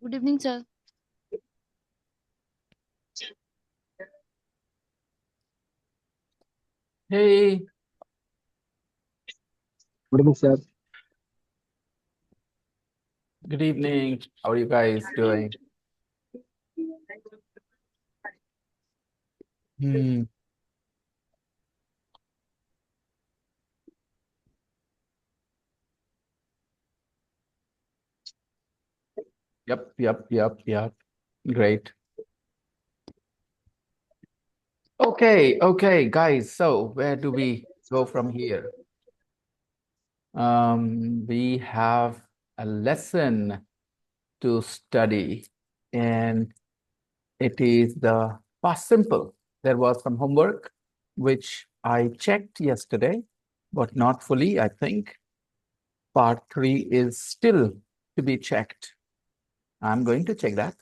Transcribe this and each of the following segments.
Good evening, sir. Hey, Good evening, sir. good evening. How are you guys doing? Hmm. Yep. Great. Okay, guys. So where do we go from here? We have a lesson to study, and it is the past simple. There was some homework which I checked yesterday, but not fully, I think. Part three is still to be checked. I'm going to check that,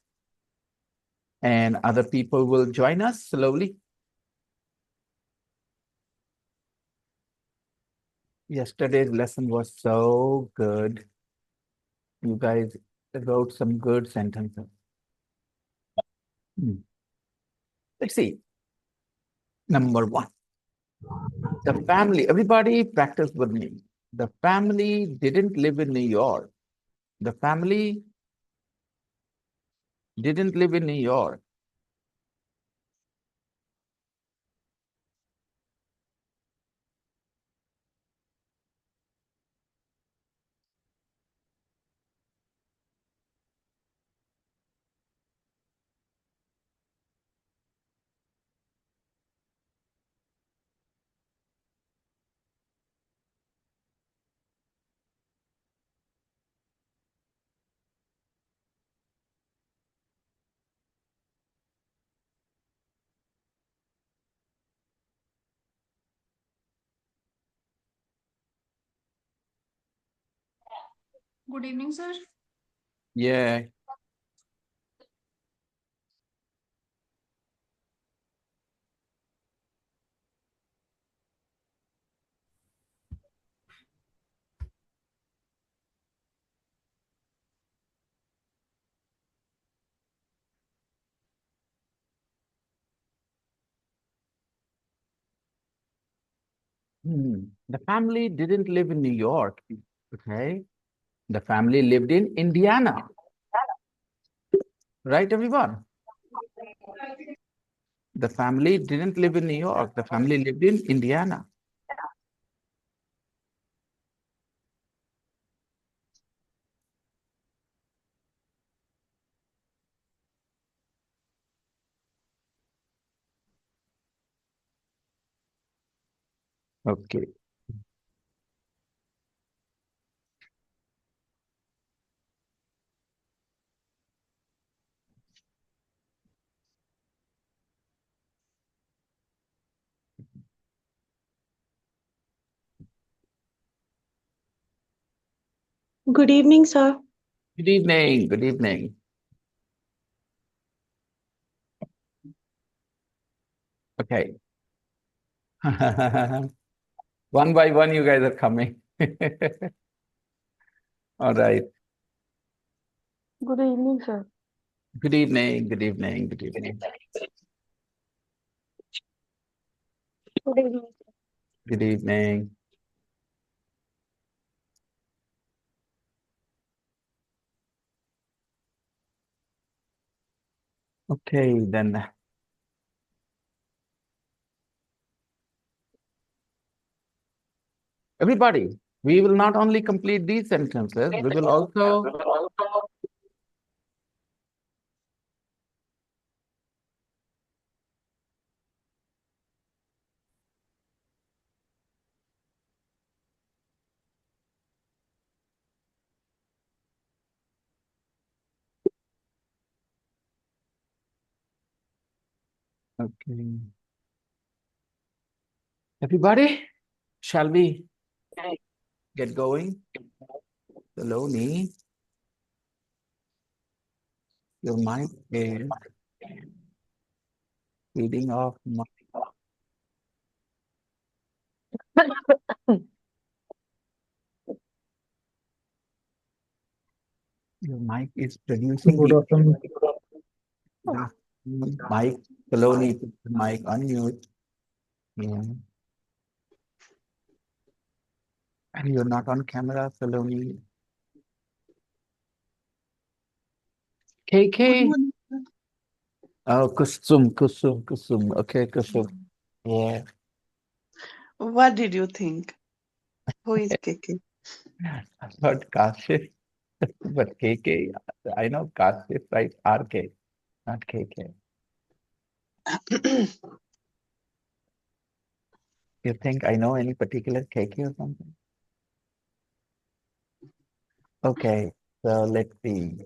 and other people will join us slowly. Yesterday's lesson was so good. You guys wrote some good sentences. Hmm. Let's see. Number one, the family. Everybody practice with me. The family didn't live in New York. The family didn't live in New York. Good evening, sir. Yeah. The family didn't live in New York. Okay. The family lived in Indiana. Right, everyone? The family didn't live in New York. The family lived in Indiana. Okay. Good evening, sir. Good evening. Good evening. Okay. One by one, you guys are coming. All right. Good evening, sir. Good evening. Good evening. Good evening. Good evening. Good evening. Okay, then. Everybody, we will not only complete these sentences, we will also. Okay. Everybody, shall we get going? Saloni, your mic is reading off. Your mic is producing Good the afternoon. mic slowly. Put the mic unmute. Yeah. And you're not on camera, Saloni. KK. Oh, Kusum. Okay, Kusum. Yeah. What did you think? Who is KK? I thought Kashif, but KK. I know Kashif, right? RK, not KK. You think I know any particular KK or something? Okay, so let's see.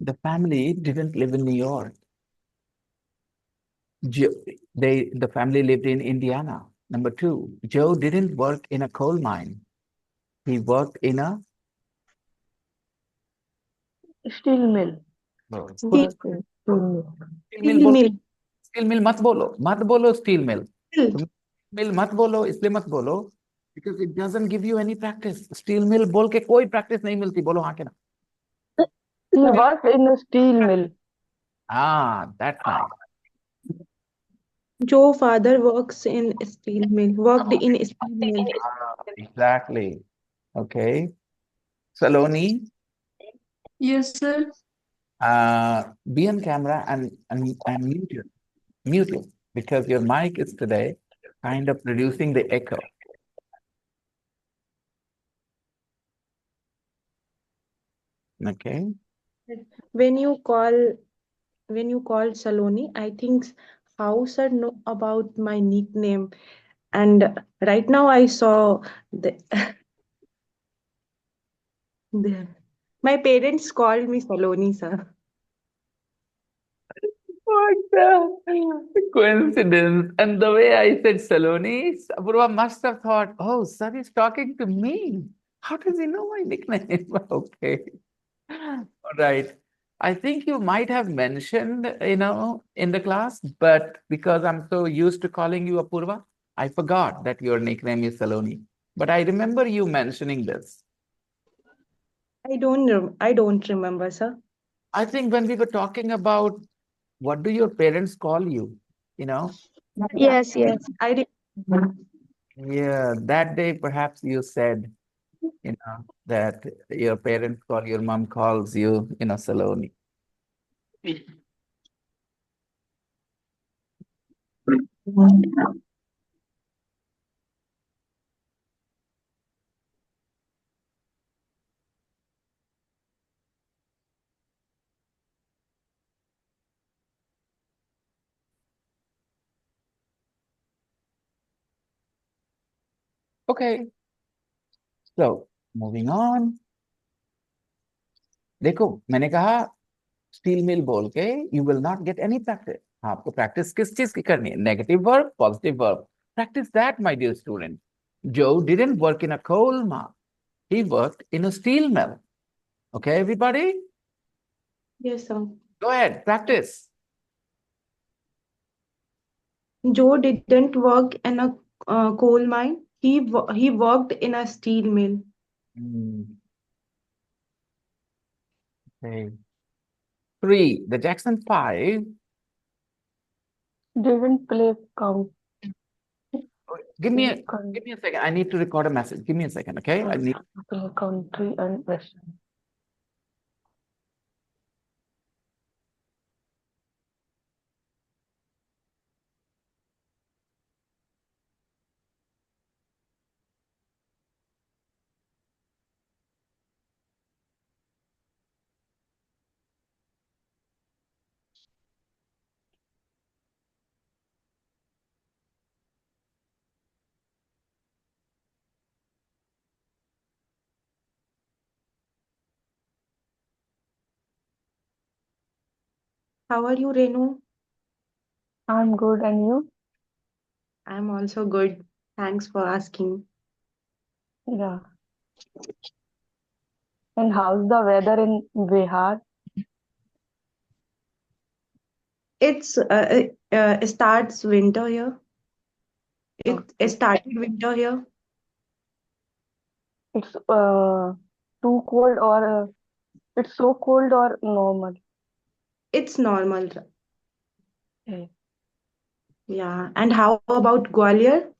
The family didn't live in New York. The family lived in Indiana. Number two, Joe didn't work in a coal mine. He worked in a Steel mill. Steel mill. Steel mill. Steel mill मत बोलो steel mill Mill. तुम मिल मत बोलो इसलिए मत बोलो because it doesn't give you any practice. Steel मिल बोल के कोई practice नहीं मिलती बोलो हाँ के ना He worked in a steel mill. That's nice. Joe father works in steel mill. Worked in steel mill. Exactly. Okay. Saloni, Yes, sir. be on camera and mute it because your mic is today kind of producing the echo. Okay. When you call Saloni, I think how sir know about my nickname. And right now I saw my parents called me Saloni, sir. What the coincidence? And the way I said Saloni, Apurva must have thought, oh, sir is talking to me. How does he know my nickname? Okay. All right. I think you might have mentioned, in the class, but because I'm so used to calling you Apurva, I forgot that your nickname is Saloni. But I remember you mentioning this. I don't remember, sir. I think when we were talking about what do your parents call you, you know? Yes, I remember. Yeah, that day perhaps you said, that your parents call your mom calls you, Saloni. Okay, so moving on. देखो मैंने कहा steel मिल बोल के you will not get any practice आपको practice किस चीज की करनी है negative verb positive verb practice that my dear student Joe didn't work in a coal mine. He worked in a steel mill. Okay, everybody? Yes, sir. Go ahead, practice. Joe didn't work in a coal mine. He worked in a steel mill. Okay. 3. The Jackson 5. Didn't play count. Give me a second. I need to record a message. Give me a second, okay? I need. Play country and western. How are you, Renu? I'm good, and you? I'm also good. Thanks for asking. Yeah. And how's the weather in Bihar? It's starts winter here. It started winter here. It's too cold or it's so cold or normal. It's normal. Okay. Yeah. And how about Gwalior?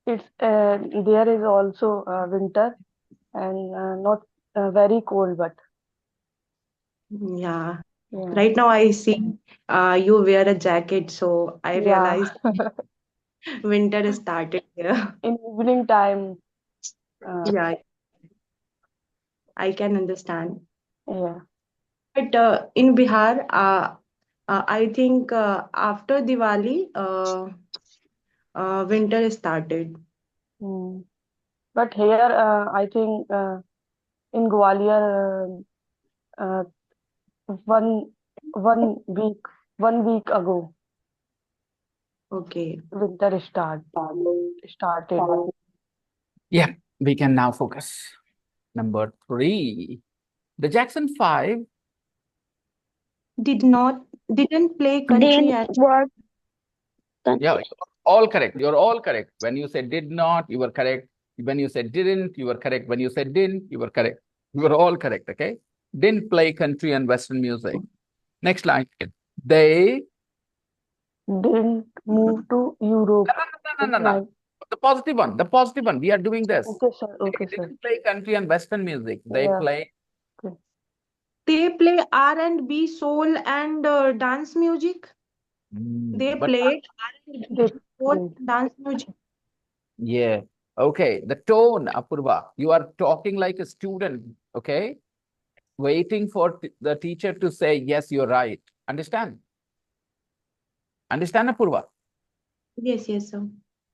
It's there is also winter and not very cold, but Yeah. yeah, Right now I see you wear a jacket, so I yeah. realized winter is started here. In evening time, uh, Yeah, I can understand. yeah. But in Bihar, I think after Diwali, winter started. Mm. But here, I think in Gwalior, one one week 1 week ago, Okay. winter started. Yeah, we can now focus. Number 3. The Jackson 5. Didn't play country Then at what? Yeah, you're all correct. You're all correct. When you said did not, you were correct. When you said didn't, you were correct. When you said didn't, you were correct. You were all correct. Okay. Didn't play country and Western music. Next line. They. Didn't move to Europe. No. The positive one. The positive one. We are doing this. Okay, sir. Okay, They sir. didn't play country and Western music. They Yeah. play. Okay. they play R&B, soul, and dance music. They But played They R&B, soul, played. and dance music. yeah. Okay. The tone, Apurva. You are talking like a student. Okay. Waiting for the teacher to say, yes, you're right. Understand? Understand, Apurva? Yes, yes, sir.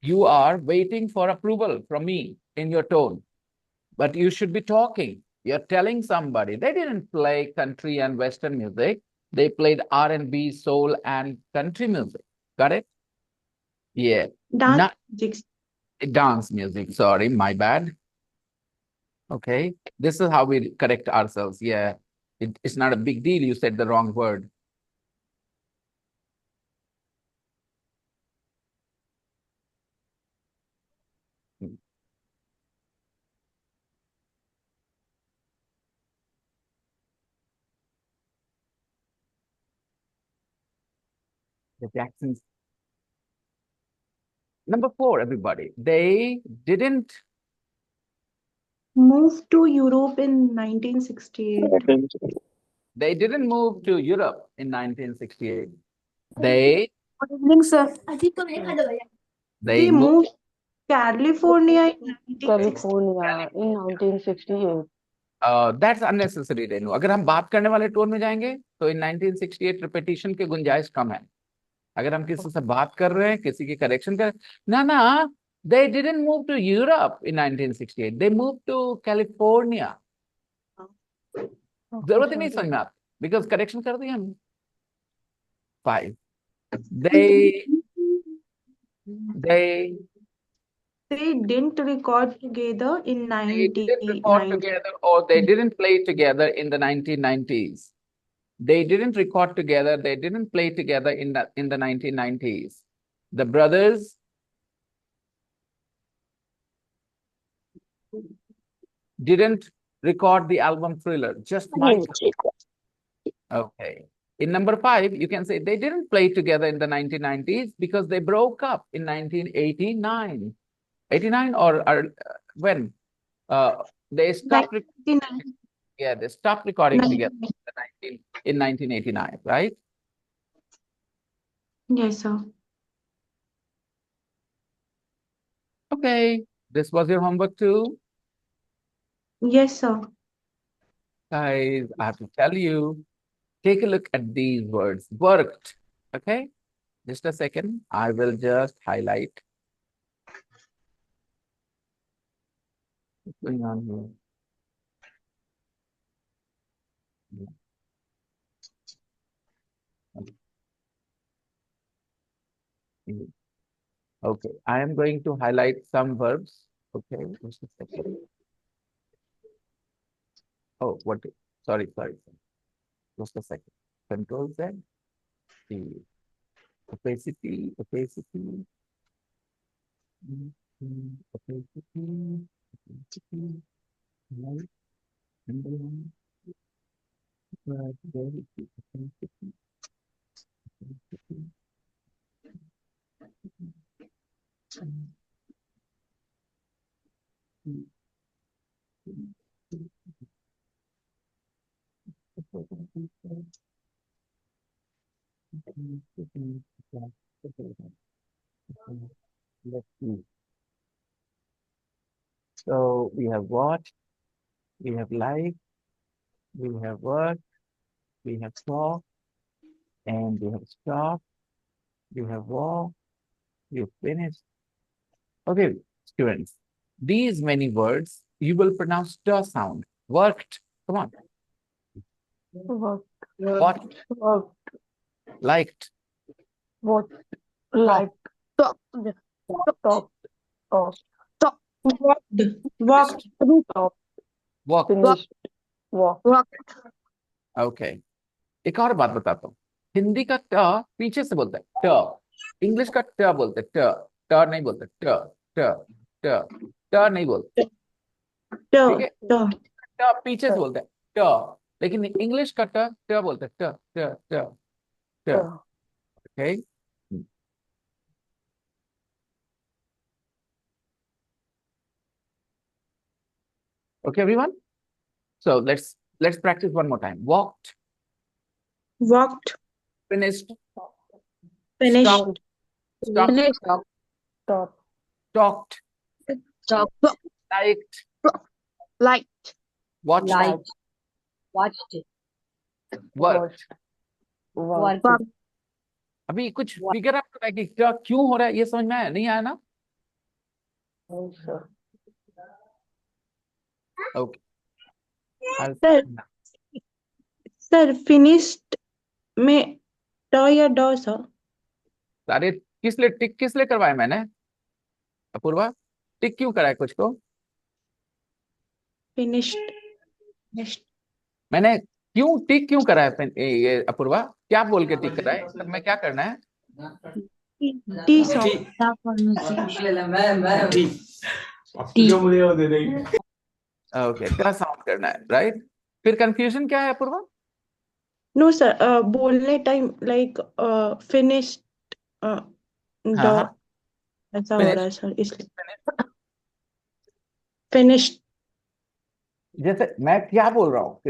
You are waiting for approval from me in your tone, but you should be talking. You're telling somebody they didn't play country and Western music. They played R&B, soul, and country music. Got it? Yeah. Dance Not music. dance music. Sorry, my bad. Okay. This is how we correct ourselves. Yeah. It's not a big deal. You said the wrong word. The Jacksons. Number 4, everybody. They didn't. Moved to Europe in 1968. They didn't move to Europe in 1968. They Good evening, sir. they They moved. moved to California in 1968. California in 1968. That's unnecessary, Renu. अगर हम बात करने वाले tone में जाएंगे तो इन 1968 repetition की गुंजाइश कम है. अगर हम किसी से बात कर रहे हैं, किसी की करेक्शन कर, ना, they didn't move to Europe in 1968. They moved to California. जरूरत ही नहीं समझ में आती, because करेक्शन कर दी हम. 5. They They didn't record together in They didn't record 1990. together or they didn't play together in the 1990s. They didn't record together. They didn't play together in the 1990s. The brothers didn't record the album Thriller. Just Michael. Okay. In number 5, you can say they didn't play together in the 1990s because they broke up in 1989. 89 or when? They stopped. 1999. Yeah, they stopped recording together in 1989, right? Yes, sir. Okay, this was your homework too. Yes, sir. Guys, I have to tell you, take a look at these words. Worked. Okay, just a second. I will just highlight. What's going on here? Okay, I am going to highlight some verbs. Okay, just a second. Oh, what? Sorry. Just a second. Control Z. Opacity, opacity, opacity, opacity, light, underline, right there, opacity, opacity, let's see. So we have watched, we have liked, we have worked, we have saw, and we have stopped, we have walked, we have finished. Okay, students, these many words you will pronounce the sound. Worked. Come on. Work, What? work, Liked. what, like, Talk. talk, talk, Walked. Walked. talk, Walk. finished, walk, Walked. Okay. एक और बात बताता हूँ। हिंदी का ट पीछे से बोलता है ट, इंग्लिश का ट बोलते हैं ट, ट नहीं बोलते ट, ट, ट, ट नहीं बोलते। ठीक है, ट पीछे से बोलते हैं ट, लेकिन इंग्लिश का ट बोलते हैं ट, ट, ट, ट। Okay, okay everyone, so let's practice one more time. Walked, Walked. finished, Finished. stopped, stopped, Finished. stop, talked, Talked. liked, Liked. watched, Liked. Watched. worked. work, Worked. अभी कुछ फिगर आउट करा कि क्या क्यों हो रहा है, ये समझ में आया नहीं आया ना? sir. Okay, Sir. Sir finished में ट या ड सर? सारे किस लिए टिक किस लिए करवाए मैंने? अपूर्वा, टिक क्यों कराए कुछ को? फिनिश्ड। मैंने क्यों टिक क्यों कराया? ये अपूर्वा क्या बोल के टिक कराए? तब मैं क्या करना है? T sir. ओके, क्या साउंड करना है, राइट? फिर कंफ्यूजन क्या है अपूर्वा? नो सर, बोलने टाइम लाइक फिनिश्ड ड हाँ, ऐसा हो रहा है सर, इसलिए फिनिश्ड। जैसे मैं क्या बोल रहा हूँ?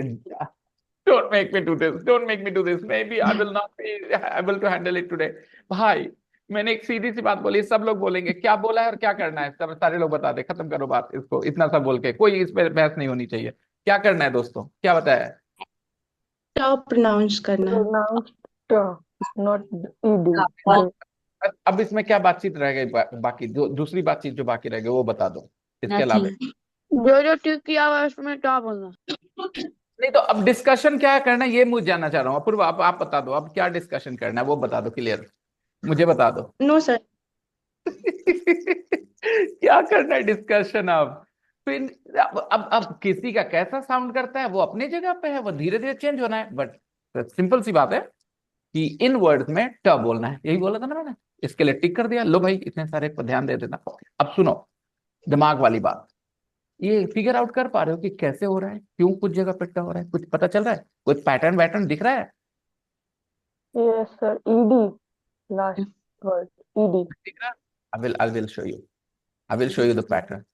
Don't make me do this. Don't make me do this. Maybe I will not be able to handle it today. भाई, मैंने एक सीधी सी बात बोली, सब लोग बोलेंगे क्या बोला है और क्या करना है, सब सारे लोग बता दे, खत्म करो बात इसको, इतना सब बोल के कोई इस पे बहस नहीं होनी चाहिए। क्या करना है दोस्तों, क्या बताया? ट प्रोनाउंस करना है। Pronounce t, not ed. अब इसमें क्या बातचीत रह गई? बाकी जो दूसरी बातचीत जो बाकी रह गई वो बता दो, इसके अलावा। जो टिक किया हुआ है उसमें क्या बोलना? नहीं तो अब डिस्कशन क्या करना है ये मुझे जानना चाह रहा हूँ। अपूर्व, आप बता दो, अब क्या डिस्कशन करना है वो बता दो, क्लियर मुझे बता दो। No sir. क्या करना है डिस्कशन? अब फिर अब किसी का कैसा साउंड करता है वो अपनी जगह पे है, वो धीरे धीरे चेंज होना है, बट सिंपल सी बात है कि इन वर्ड्स में ट बोलना है, यही बोला था ना मैंने, इसके लिए टिक कर दिया। लो भाई, इतने सारे पर ध्यान दे देना। अब सुनो दिमाग वाली बात, ये फिगर आउट कर पा रहे हो कि कैसे हो रहा है, क्यों कुछ जगह पे ट हो रहा है, कुछ पता चल रहा है, कुछ पैटर्न वैटर्न दिख रहा है? Yes, sir. Ed, last word. Ed. दिख रहा है? I will show you the pattern.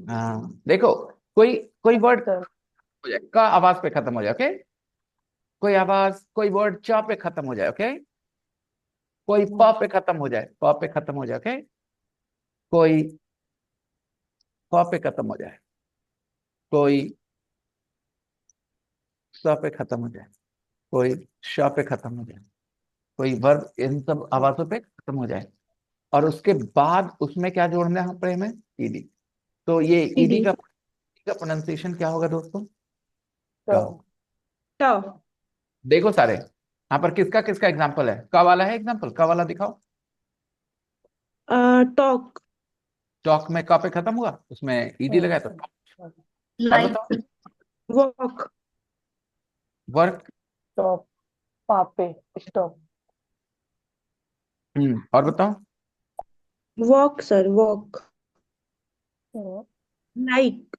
हाँ, देखो, कोई कोई वर्ड Sir. हो जाए का आवाज पे खत्म हो जाए, ओके? कोई आवाज, कोई वर्ड च पे खत्म हो जाए, ओके? कोई प पे खत्म हो जाए, प पे खत्म हो जाए, ओके? कोई प पे खत्म हो जाए, कोई स पे खत्म हो जाए, कोई श पे खत्म हो जाए, कोई वर्ब इन सब आवाजों पे खत्म हो जाए, और उसके बाद उसमें क्या जोड़ना है प्रेम में? ईडी। तो ये ईडी का प्रोनाउंसिएशन क्या होगा दोस्तों? So, ट। देखो सारे, यहाँ पर किसका किसका एग्जाम्पल है? का वाला है एग्जाम्पल, का वाला दिखाओ। टॉक। टॉक में का पे खत्म हुआ, उसमें ईडी लगाया तो talk। और लाइक। बताओ, walk. Work. Stop. Pape. Stop. और बताओ। Walk, sir, walk. Hmm. Like.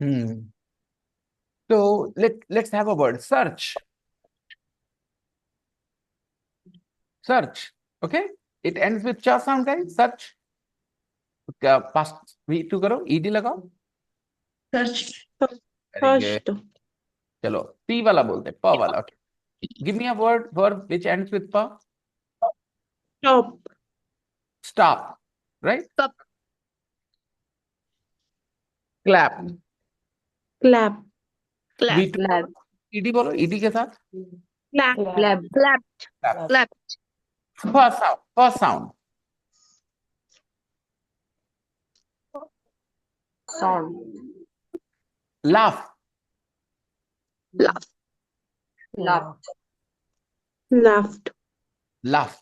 Hmm. So let's have a word. Search. Search. Okay. It ends with cha sound, guys. Search. क्या पास्ट भी टू करो, ED लगाओ। Search. Very good. First. चलो P वाला बोलते, प वाला। Okay, give me a word verb which ends with प। Stop. Stop, right. Stop. Clap. Clap. V Clap. Two बोलो, ईडी बोलो, ईडी के साथ। Clap. Clap. Clap. Clap. Clap. First sound, first sound. Sound. Laugh. Laugh. Laugh. Laughed. Laugh.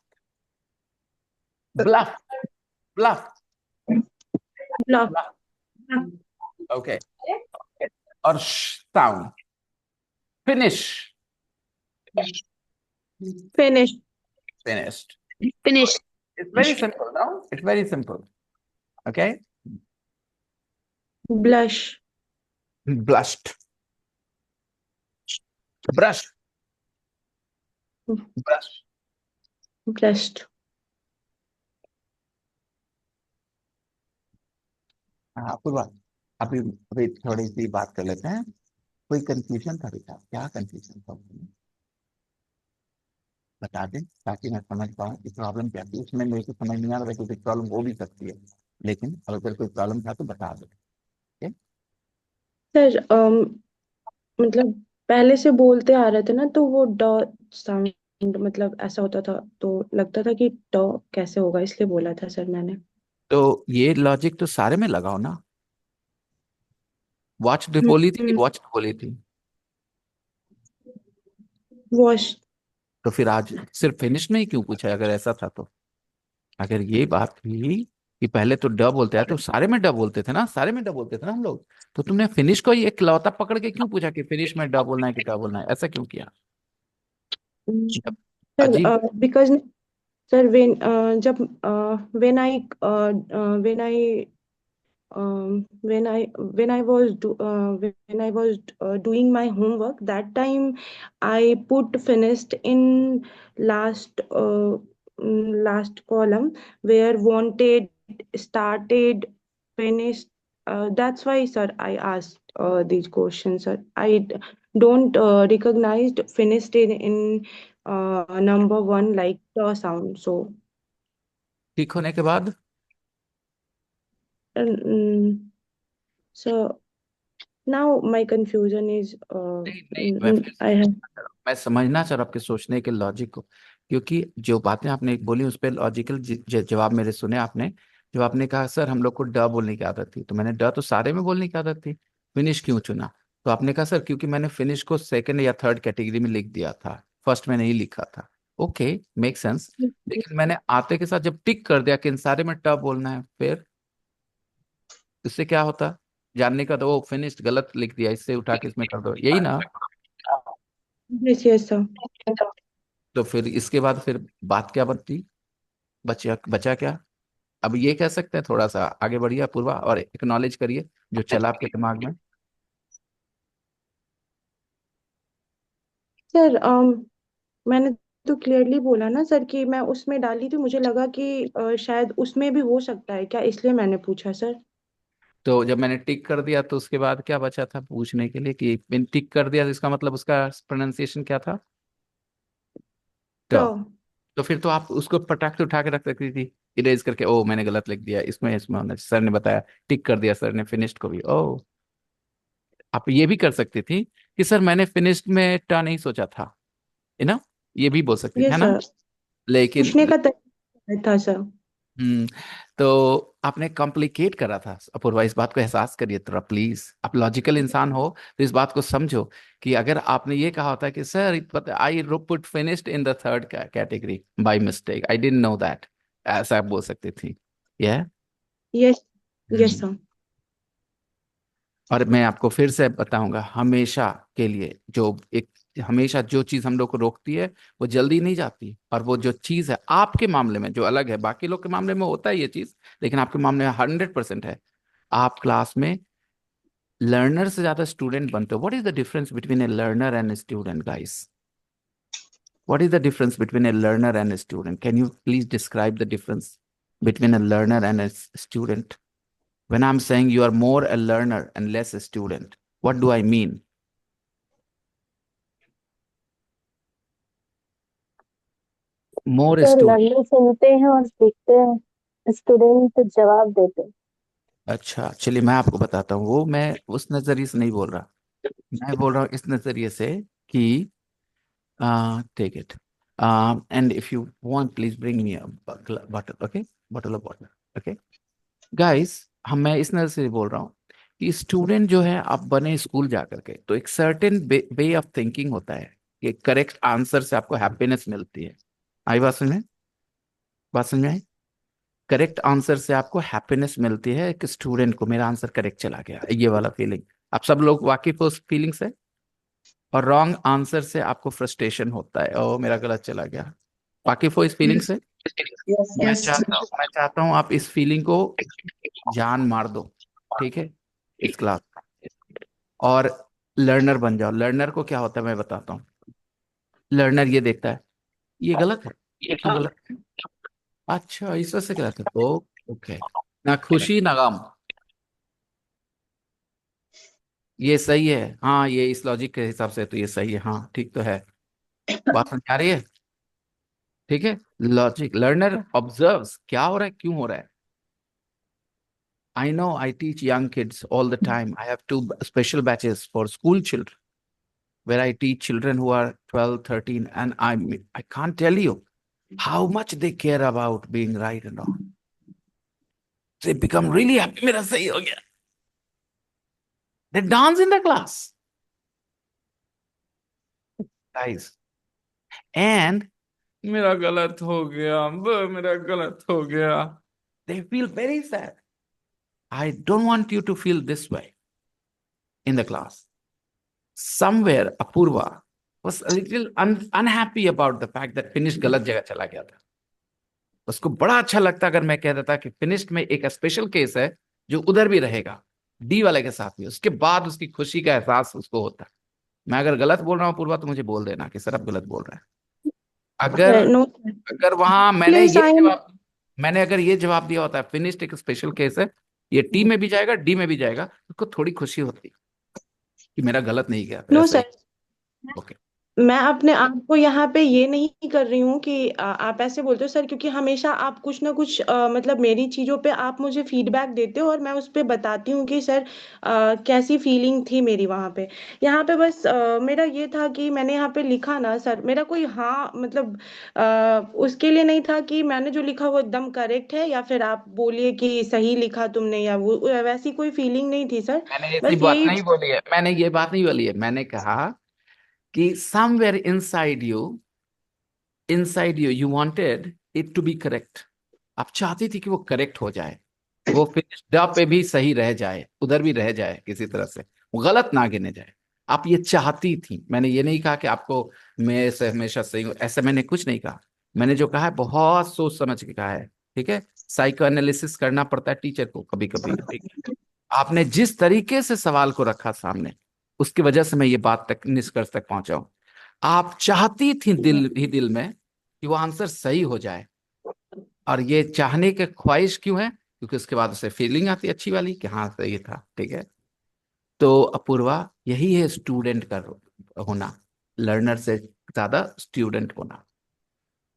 Bluff. Bluff. Bluff. Okay, और sound. Finish. Finish. Finished. Finish. It's very simple, no? It's very simple. Okay? Blush. Blushed. Brush. Brush. Blushed. हाँ, पूर्वा, अभी अभी थोड़ी सी बात कर लेते हैं। कोई कंफ्यूजन था बेटा? क्या कंफ्यूजन था उसमें? बता दें ताकि मैं समझ पाऊँ कि प्रॉब्लम क्या थी। उसमें मेरे को समझ नहीं आ रहा था, कोई प्रॉब्लम हो भी सकती है, लेकिन अगर कोई प्रॉब्लम था तो बता दो। ठीक? सर मतलब पहले से बोलते आ रहे थे ना, तो वो ड साउंड मतलब ऐसा होता था, तो लगता था कि ड कैसे होगा, इसलिए बोला था सर मैंने। तो ये लॉजिक तो सारे में लगाओ ना। वॉच बोली थी कि वॉच बोली थी? वॉश। तो फिर आज सिर्फ फिनिश में ही क्यों पूछा, अगर ऐसा था तो? अगर ये बात थी कि पहले तो ड बोलते हैं, तो सारे में ड बोलते थे ना, सारे में ड बोलते थे ना हम लोग। तो तुमने फिनिश को ही एक लौता पकड़ के क्यों पूछा कि फिनिश में ड बोलना है कि ड बोलना है? ऐसा क्यों किया? मतलब अजीब। सर बिकॉज सर जब when I when I was doing my homework, that time I put finished in last last column, where wanted, started, finished. That's why, sir, I asked these questions, sir. Don't recognized finished in number one like the sound. So ठीक होने के बाद um, so now my confusion is नहीं नहीं, मैं फिर I have. मैं समझना चाह रहा हूं आपके सोचने के लॉजिक को, क्योंकि जो बातें आपने बोली उस पर लॉजिकल जवाब मेरे सुने आपने। जब आपने कहा सर हम लोग को ड बोलने की आदत थी, तो मैंने ड तो सारे में बोलने की आदत थी, फिनिश क्यों चुना? तो आपने कहा सर क्योंकि मैंने फिनिश को सेकंड या थर्ड कैटेगरी में लिख दिया था, फर्स्ट में नहीं लिखा था। Okay, make sense. लेकिन मैंने आते के साथ जब टिक कर दिया कि इन सारे में ट बोलना है, फिर इससे क्या होता? जानने का तो वो फिनिश्ड गलत लिख दिया, इससे उठा के इसमें कर दो, यही ना? Yes, yes, sir. तो फिर इसके बाद फिर बात क्या बनती? बचा बचा क्या? अब ये कह सकते हैं, थोड़ा सा आगे बढ़िए पूर्वा और एक्नॉलेज करिए जो चला आपके दिमाग में। सर मैंने तो क्लियरली बोला ना सर कि मैं उसमें डाली थी, मुझे लगा कि शायद उसमें भी हो सकता है क्या, इसलिए मैंने पूछा सर। तो जब मैंने टिक कर दिया तो उसके बाद क्या बचा था पूछने के लिए कि मैंने टिक कर दिया तो इसका मतलब उसका प्रोनाउंसिएशन क्या था? तो ट। तो फिर तो आप उसको पटाख से उठा के रख सकती थी, इरेज करके, ओ मैंने गलत लिख दिया, इसमें इसमें होना, सर ने बताया, टिक कर दिया सर ने, फिनिश्ड को भी ओ। आप ये भी कर सकती थी कि सर मैंने फिनिश्ड में ट नहीं सोचा था, है ना, ये भी बोल सकती थी, है यस ना। सर, लेकिन पूछने का तरीका था सर। हम्म तो आपने कॉम्प्लिकेट करा था अपूर्वा, इस बात को एहसास करिए थोड़ा प्लीज। आप लॉजिकल इंसान हो तो इस बात को समझो कि अगर आपने ये कहा होता कि sir I put finished in the third category by mistake, I didn't know that, ऐसा आप बोल सकती थी। यह यस, यस सर। और मैं आपको फिर से बताऊंगा, हमेशा के लिए जो एक, हमेशा जो चीज हम लोग को रोकती है वो जल्दी नहीं जाती, और वो जो चीज है आपके मामले में जो अलग है, बाकी लोग के मामले में होता है ये चीज, लेकिन आपके मामले में 100% है। आप क्लास में लर्नर से ज्यादा स्टूडेंट बनते हो। What is the difference between A learner and a student guys? What is the difference between A learner and a student? Can you please describe the difference between A learner and a student? When I'm saying you are more a learner and less a student, what do I mean? More a sir student. Learner सुनते हैं और सीखते हैं, student जवाब देते हैं। अच्छा चलिए मैं आपको बताता हूँ, वो मैं उस नजरिए से नहीं बोल रहा, मैं बोल रहा हूँ इस नजरिए से कि take it and if you want please bring me a bottle, okay, bottle of water, okay guys. हम मैं इस नजर से बोल रहा हूँ कि स्टूडेंट जो है, आप बने स्कूल जा करके तो एक सर्टेन वे ऑफ थिंकिंग होता है कि करेक्ट आंसर से आपको हैप्पीनेस मिलती है। आई बात समझ में? बात समझ में आई? करेक्ट आंसर से आपको हैप्पीनेस मिलती है, एक स्टूडेंट को मेरा आंसर करेक्ट चला गया, ये वाला फीलिंग। आप सब लोग वाकिफ हो उस फीलिंग से? और रॉन्ग आंसर से आपको फ्रस्ट्रेशन होता है, ओ मेरा गलत चला गया। वाकिफ हो इस फीलिंग से? Yes, yes. मैं चाहता हूं आप इस फीलिंग को जान मार दो, ठीक है, इस क्लास, और लर्नर बन जाओ। लर्नर को क्या होता है मैं बताता हूँ। लर्नर ये देखता है ये गलत है, ये क्यों गलत है, अच्छा इस वजह से गलत है, तो ओके, ना खुशी ना गम, ये सही है, हाँ ये इस लॉजिक के हिसाब से तो ये सही है, हाँ ठीक तो है, बात समझ आ रही है? ठीक है, लॉजिक। लर्नर ऑब्जर्व्स क्या हो रहा है, क्यों हो रहा है। I know I teach young kids all the time. I have two special batches for school children where I teach children who are 12, 13, and I can't tell you how much they care about being right and wrong. They become really happy. मेरा सही हो गया. They dance in the class, guys. And मेरा गलत हो गया, मेरा गलत हो गया. They feel very sad. I don't want you to feel this way in the class. Somewhere Apurva was a little unhappy about the fact that finish गलत जगह चला गया था। उसको बड़ा अच्छा लगता अगर मैं कह देता कि फिनिश्ड में एक स्पेशल केस है जो उधर भी रहेगा, डी वाले के साथ भी, उसके बाद उसकी खुशी का एहसास उसको होता। मैं अगर गलत बोल रहा हूँ पूर्वा तो मुझे बोल देना कि सर आप गलत बोल रहे हैं। अगर नो अगर वहां प्लीज आई मैंने अगर ये जवाब दिया होता है फिनिश्ड एक स्पेशल केस है, ये टी में भी जाएगा डी में भी जाएगा, उसको थोड़ी खुशी होती कि मेरा गलत नहीं गया, नो ऐसा ही। Sir, okay. मैं अपने आप को यहाँ पे ये नहीं कर रही हूँ कि आप ऐसे बोलते हो सर, क्योंकि हमेशा आप कुछ ना कुछ मतलब मेरी चीज़ों पे आप मुझे फीडबैक देते हो और मैं उस पे बताती हूँ कि सर कैसी फीलिंग थी मेरी वहाँ पे। यहाँ पे बस मेरा ये था कि मैंने यहाँ पे लिखा ना सर, मेरा कोई हाँ मतलब उसके लिए नहीं था कि मैंने जो लिखा वो एकदम करेक्ट है या फिर आप बोलिए कि सही लिखा तुमने, या वो वैसी कोई फीलिंग नहीं थी सर। मैंने ऐसी बस बात यही नहीं बोली है, मैंने ये बात नहीं बोली है, मैंने कहा कि somewhere inside you you wanted it to be correct. आप चाहती थी कि वो करेक्ट हो जाए, वो फिनिश ड पे भी सही रह जाए, उधर भी रह जाए, किसी तरह से वो गलत ना गिने जाए। आप ये चाहती थी, मैंने ये नहीं कहा कि आपको मैं से हमेशा सही हूं, ऐसा मैंने कुछ नहीं कहा। मैंने जो कहा है बहुत सोच समझ के कहा है, ठीक है। साइको एनालिसिस करना पड़ता है टीचर को कभी कभी, ठीक है। आपने जिस तरीके से सवाल को रखा सामने, उसकी वजह से मैं ये बात तक निष्कर्ष तक पहुंचा हूं। आप चाहती थी दिल ही दिल में कि वो आंसर सही हो जाए, और ये चाहने के ख्वाहिश क्यों है क्योंकि उसके बाद उसे फीलिंग आती है अच्छी वाली कि हाँ सही था, ठीक है। तो अपूर्वा, यही है स्टूडेंट का होना, लर्नर से ज्यादा स्टूडेंट होना।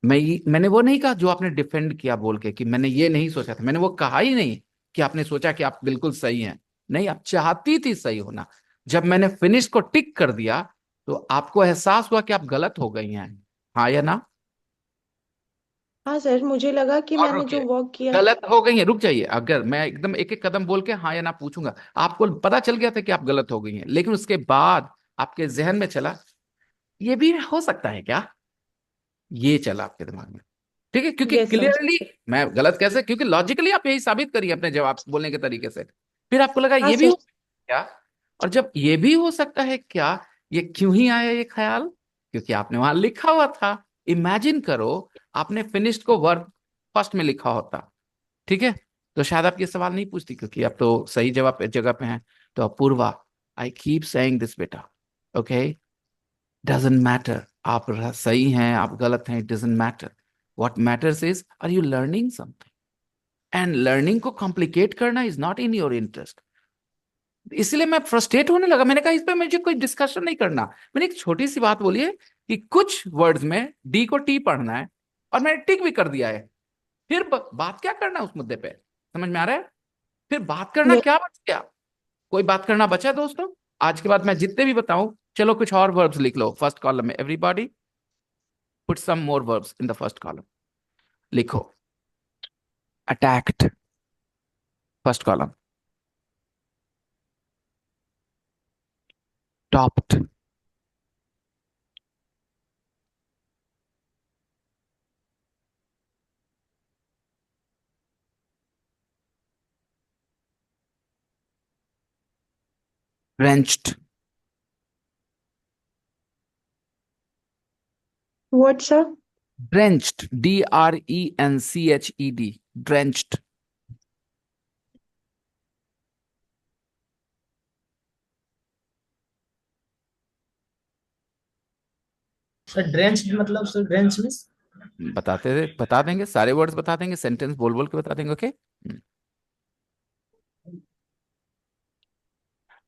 मैंने वो नहीं कहा जो आपने डिफेंड किया बोल के कि मैंने ये नहीं सोचा था, मैंने वो कहा ही नहीं कि आपने सोचा कि आप बिल्कुल सही हैं। नहीं, आप चाहती थी सही होना। जब मैंने फिनिश को टिक कर दिया तो आपको एहसास हुआ कि आप गलत हो गई हैं, हाँ या ना? हाँ सर, मुझे लगा कि और मैंने जो रुकिए, वर्क किया। गलत हो गई हैं, रुक जाइए। अगर मैं एकदम एक एक कदम बोल के हाँ या ना पूछूंगा, आपको पता चल गया था कि आप गलत हो गई हैं, लेकिन उसके बाद आपके जहन में चला ये भी हो सकता है क्या, ये चला आपके दिमाग में, ठीक है? क्योंकि यस सर। क्लियरली मैं गलत कैसे, क्योंकि लॉजिकली आप यही साबित करिए अपने जवाब बोलने के तरीके से। फिर आपको लगा हाँ ये भी सर। हो सकता है क्या, और जब ये भी हो सकता है क्या, ये क्यों ही आया ये ख्याल? क्योंकि आपने वहां लिखा हुआ था। इमेजिन करो आपने फिनिश्ड को वर्ब फर्स्ट में लिखा होता, ठीक है, तो शायद आप ये सवाल नहीं पूछती, क्योंकि आप तो सही जवाब जगह पे हैं। तो Apoorva, I keep saying this बेटा, ओके, डजेंट मैटर आप सही हैं आप गलत हैं, it doesn't matter. What matters is are you learning something, and learning को कॉम्प्लिकेट करना is not in your interest. इसलिए मैं फ्रस्ट्रेट होने लगा, मैंने कहा इस पे मुझे कोई डिस्कशन नहीं करना। मैंने एक छोटी सी बात बोली है कि कुछ वर्ड्स में डी को टी पढ़ना है, और मैंने टिक भी कर दिया है। फिर बात क्या करना है उस मुद्दे पे, समझ में आ रहा है? फिर बात करना यस क्या बच गया? कोई बात करना बचा है दोस्तों? आज के बाद मैं जितने भी बताऊं, चलो कुछ और वर्ब्स लिख लो फर्स्ट कॉलम में। Everybody put some more verbs in the first column. लिखो, attacked, first column. Topped, drenched, what sir? drenched, drenched, drenched। Sir drenched मतलब सर ड्रेंच मींस बता देंगे, सारे वर्ड्स बता देंगे, सेंटेंस बोल बोल के बता देंगे, okay?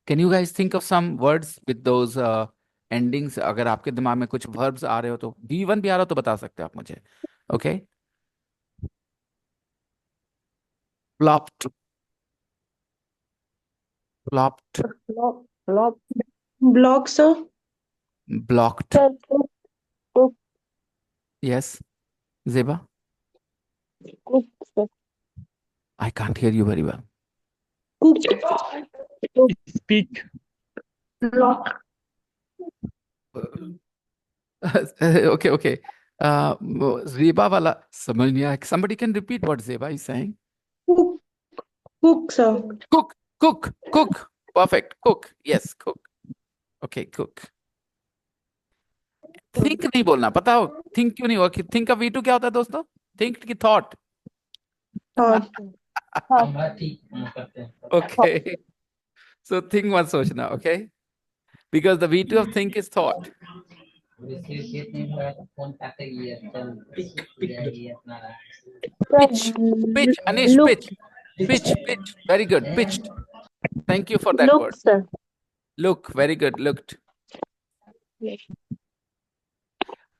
Can you guys think of some words with those endings? अगर आपके दिमाग में कुछ वर्ब्स आ रहे हो तो, V1 भी आ रहा हो तो बता सकते हो आप मुझे, okay? Flopped, flopped, Flop, flop, block sir. Blocked, sir, cook, cook, yes जेबा, cook, sir, I can't hear you very well. Cook. cook, speak block. Okay okay, जेबा वाला समझ नहीं आया। somebody can repeat what Zeba is saying? Cook. Cook sir. cook, cook, cook, perfect, cook, yes, cook, okay, cook। think नहीं बोलना, पता हो think क्यों नहीं हुआ? कि think का V2 क्या होता है दोस्तों? think की thought, थॉट। thought, ठीक करते हैं okay? so think मत सोचना, okay? because the V2 of think is thought। pitch, pitch, Anish, look, pitch, very good, pitched, thank you for that look, word। sir. look, very good, looked।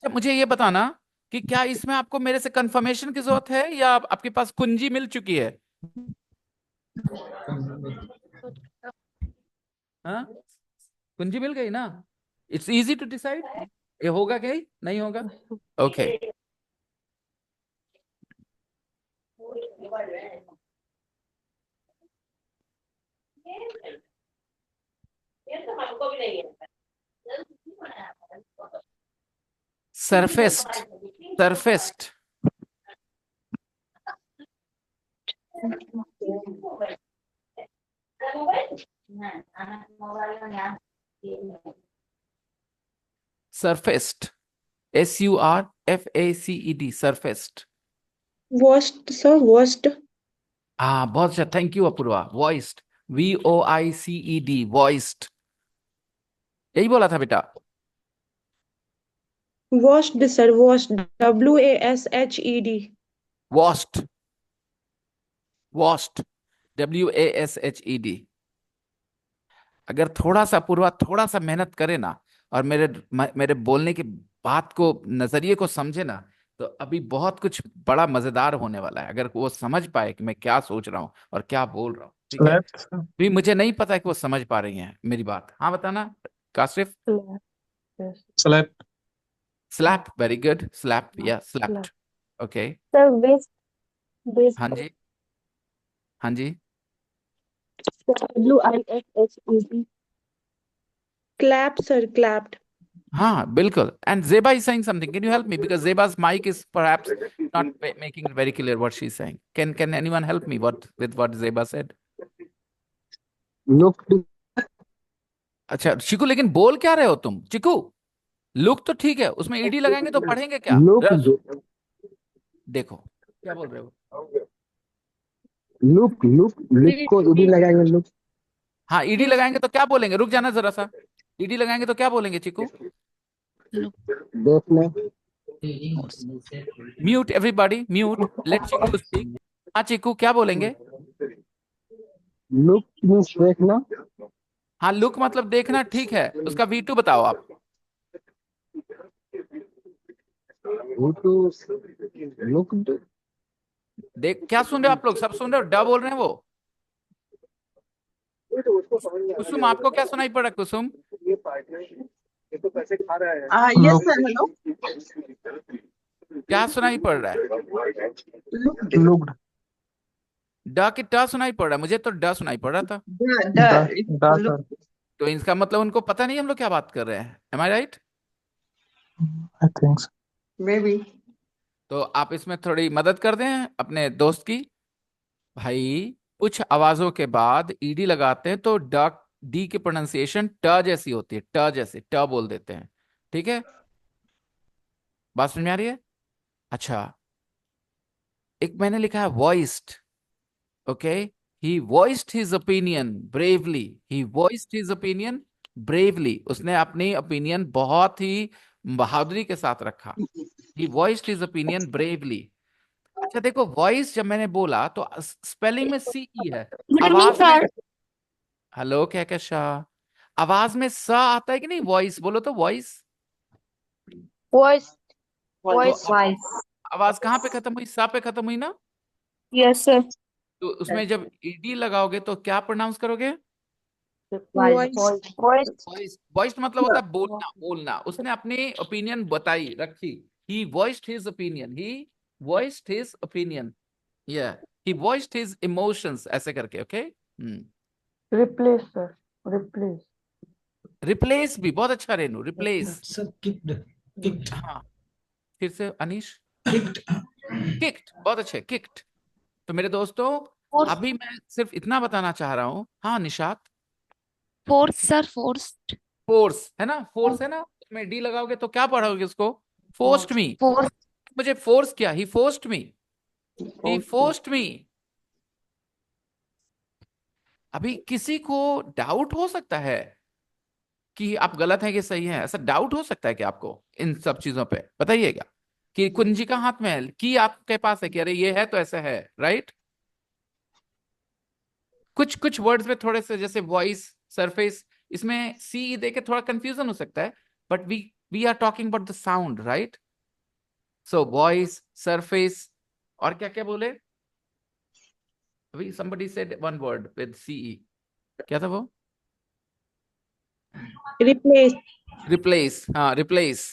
अच्छा, मुझे ये बताना कि क्या इसमें आपको मेरे से कंफर्मेशन की जरूरत है, या आपके पास कुंजी मिल चुकी है? हाँ, कुंजी मिल गई ना? इट्स इजी टू डिसाइड, ये होगा क्या नहीं होगा? Okay, surfaced, surfaced, surfaced, SURFACED, surfaced. Washed sir, washed. हाँ, बहुत अच्छा, thank you Apoorva. Voiced, VOICED, voiced, यही बोला था बेटा। Washed sir, washed, WASHED। Washed, washed, WASHED। अगर थोड़ा सा पूर्वा थोड़ा सा मेहनत करे ना और मेरे बोलने की बात को नजरिए को समझे ना, तो अभी बहुत कुछ बड़ा मजेदार होने वाला है, अगर वो समझ पाए कि मैं क्या सोच रहा हूँ और क्या बोल रहा हूँ। ठीक है, Slap. भी मुझे नहीं पता कि वो समझ पा रही हैं मेरी बात। हाँ बताना Kashif. Slap. Yes. Slap. Slap, very good, slap या Slap. Slapped. Okay, Sir, waste. हाँ जी, हाँ जी। WISHED. Clapped, sir, clapped. हाँ बिल्कुल। And Zeba is saying something. Can you help me? Because Zeba's mic is perhaps not making it very clear what she's saying. Can anyone help me with what Zeba said? Look, अच्छा चिकू, लेकिन बोल क्या रहे हो तुम chikoo? Look तो ठीक है, उसमें ईडी लगाएंगे तो पढ़ेंगे क्या? look, देखो क्या बोल रहे हो। look को ईडी लगाएंगे look। हाँ ईडी लगाएंगे तो क्या बोलेंगे? रुक जाना जरा सा। ईडी लगाएंगे तो क्या बोलेंगे चिकू? देखना। Mute everybody, mute, let Chiku speak. हाँ चिकू क्या बोलेंगे? Look means देखना। हाँ लुक मतलब देखना, ठीक है, उसका V2 बताओ आप। Who to looked। देख, क्या सुन रहे हो आप लोग? सब सुन रहे हो? ड बोल रहे हैं वो। कुसुम आपको क्या सुनाई पड़ा कुसुम? Yes, sir. Hello. क्या सुनाई पड़ रहा है? Looked. ड की ट सुनाई पड़ रहा है, मुझे तो ड सुनाई पड़ रहा था। Da, sir. तो इसका मतलब उनको पता नहीं हम लोग क्या बात कर रहे हैं। Am I right? I think so. Maybe. तो आप इसमें थोड़ी मदद कर दें अपने दोस्त की। भाई कुछ आवाजों के बाद ईडी लगाते हैं तो ड डी की प्रोनाउंसिएशन ट जैसी होती है, ट जैसे ट बोल देते हैं। ठीक है, बात समझ में आ रही है? अच्छा, एक मैंने लिखा है वॉइस्ड। ओके, ही वॉइस्ड हिज ओपिनियन ब्रेवली, ही वॉइस्ड हिज ओपिनियन ब्रेवली, उसने अपनी ओपिनियन बहुत ही बहादुरी के साथ रखा। ही वॉइस्ड हिज ओपिनियन ब्रेवली। अच्छा देखो, वॉइस जब मैंने बोला तो स्पेलिंग में CE है, आवाज में। हेलो क्या क्या शाह, आवाज में स आता है कि नहीं? वॉइस बोलो तो, वॉइस। Voice. तो Voice. आवाज कहाँ पे खत्म हुई? सा पे खत्म हुई ना? Yes, sir. तो उसमें जब ईडी लगाओगे तो क्या प्रोनाउंस करोगे? Voice. Voice. वॉइस। वॉइस मतलब होता है बोलना, बोलना। उसने अपनी ओपिनियन बताई, रखी। ही वॉइस्ड हिज ओपिनियन, ही वॉइस्ड हिज ओपिनियन, या ही वॉइस्ड हिज इमोशंस, ऐसे करके। Okay, Replace, sir. Replace. Replace भी बहुत अच्छा रेनू, रिप्लेस। Sir, kicked. हाँ फिर से अनीश। Kicked. किक्ड, बहुत अच्छे, किक्ड। तो मेरे दोस्तों Force. अभी मैं सिर्फ इतना बताना चाह रहा हूँ। हाँ Nishat, Force, sir. Forced. Force है ना, फोर्स है ना, उसमें डी लगाओगे तो क्या पढ़ोगे उसको? Forced me. Force. मुझे फोर्स किया, ही फोर्स्ड मी, ही फोर्स्ड मी। अभी किसी को डाउट हो सकता है कि आप गलत हैं कि सही हैं? ऐसा डाउट हो सकता है कि आपको इन सब चीजों पे? बताइएगा कि कुंजी का हाथ में है, की आपके पास है कि अरे ये है तो ऐसा है, राइट? कुछ कुछ वर्ड्स में थोड़े से, जैसे वॉइस, सरफेस, इसमें CE देके थोड़ा कंफ्यूजन हो सकता है, but we are talking about the sound, right? So voice, surface, और क्या क्या बोले अभी? somebody said one word with CE, क्या था वो? Replace. रिप्लेस, हाँ रिप्लेस।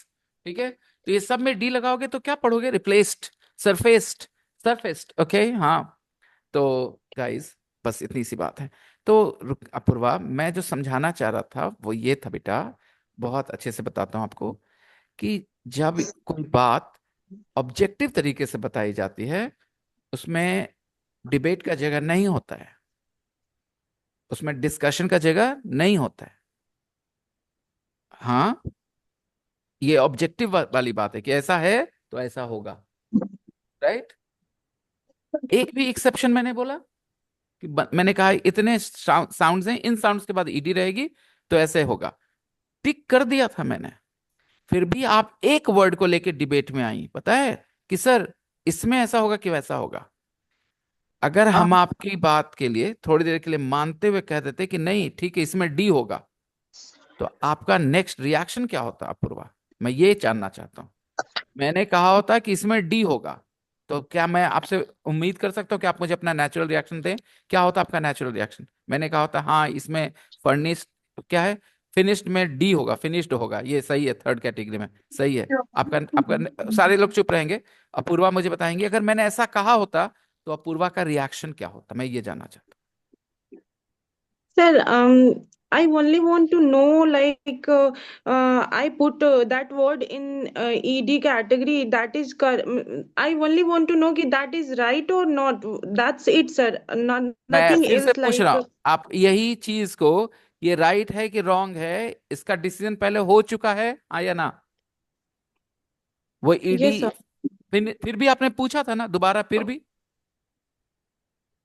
ठीक है, तो ये सब में डी लगाओगे तो क्या पढ़ोगे? रिप्लेस्ड, सरफेस्ड, सरफेस्ड। ओके, हाँ। तो गाइस बस इतनी सी बात है। तो अपूर्वा, मैं जो समझाना चाह रहा था वो ये था बेटा, बहुत अच्छे से बताता हूँ आपको, कि जब कोई बात ऑब्जेक्टिव तरीके से बताई जाती है उसमें डिबेट का जगह नहीं होता है, उसमें डिस्कशन का जगह नहीं होता है। हाँ, ये ऑब्जेक्टिव वाली बात है कि ऐसा है तो ऐसा होगा, राइट? एक भी एक्सेप्शन मैंने बोला कि मैंने कहा इतने साउंड्स हैं, इन साउंड्स के बाद ईडी रहेगी तो ऐसे होगा, टिक कर दिया था मैंने। फिर भी आप एक वर्ड को लेके डिबेट में आई, पता है कि सर इसमें ऐसा होगा कि वैसा होगा। अगर हम आपकी बात के लिए थोड़ी देर के लिए मानते हुए कह देते कि नहीं ठीक है इसमें डी होगा, तो आपका नेक्स्ट रिएक्शन क्या होता अपूर्वा? मैं ये जानना चाहता हूँ। मैंने कहा होता कि इसमें डी होगा, तो क्या मैं आपसे उम्मीद कर सकता हूँ कि आप मुझे अपना नेचुरल रिएक्शन दें? क्या होता आपका नेचुरल रिएक्शन? मैंने कहा होता हाँ इसमें फर्निश्ड क्या है, फिनिश्ड में डी होगा, फिनिश्ड होगा, ये सही है, थर्ड कैटेगरी में सही है। आपका आपका सारे लोग चुप रहेंगे, अपूर्वा मुझे बताएंगे अगर मैंने ऐसा कहा होता तो अपूर्वा का रिएक्शन क्या होता, मैं ये जानना चाहता Sir, I only want to know, like, I put that word in ED category. That is, I only want to know कि that is right or not. That's it, sir. Not हूँ। मैं nothing फिर से else. पूछ Like, रहा हूँ, आप यही चीज को, ये राइट है कि रॉन्ग है, इसका डिसीजन पहले हो चुका है हाँ या ना? वो ईडी yes, sir. फिर भी आपने पूछा था ना दोबारा, फिर भी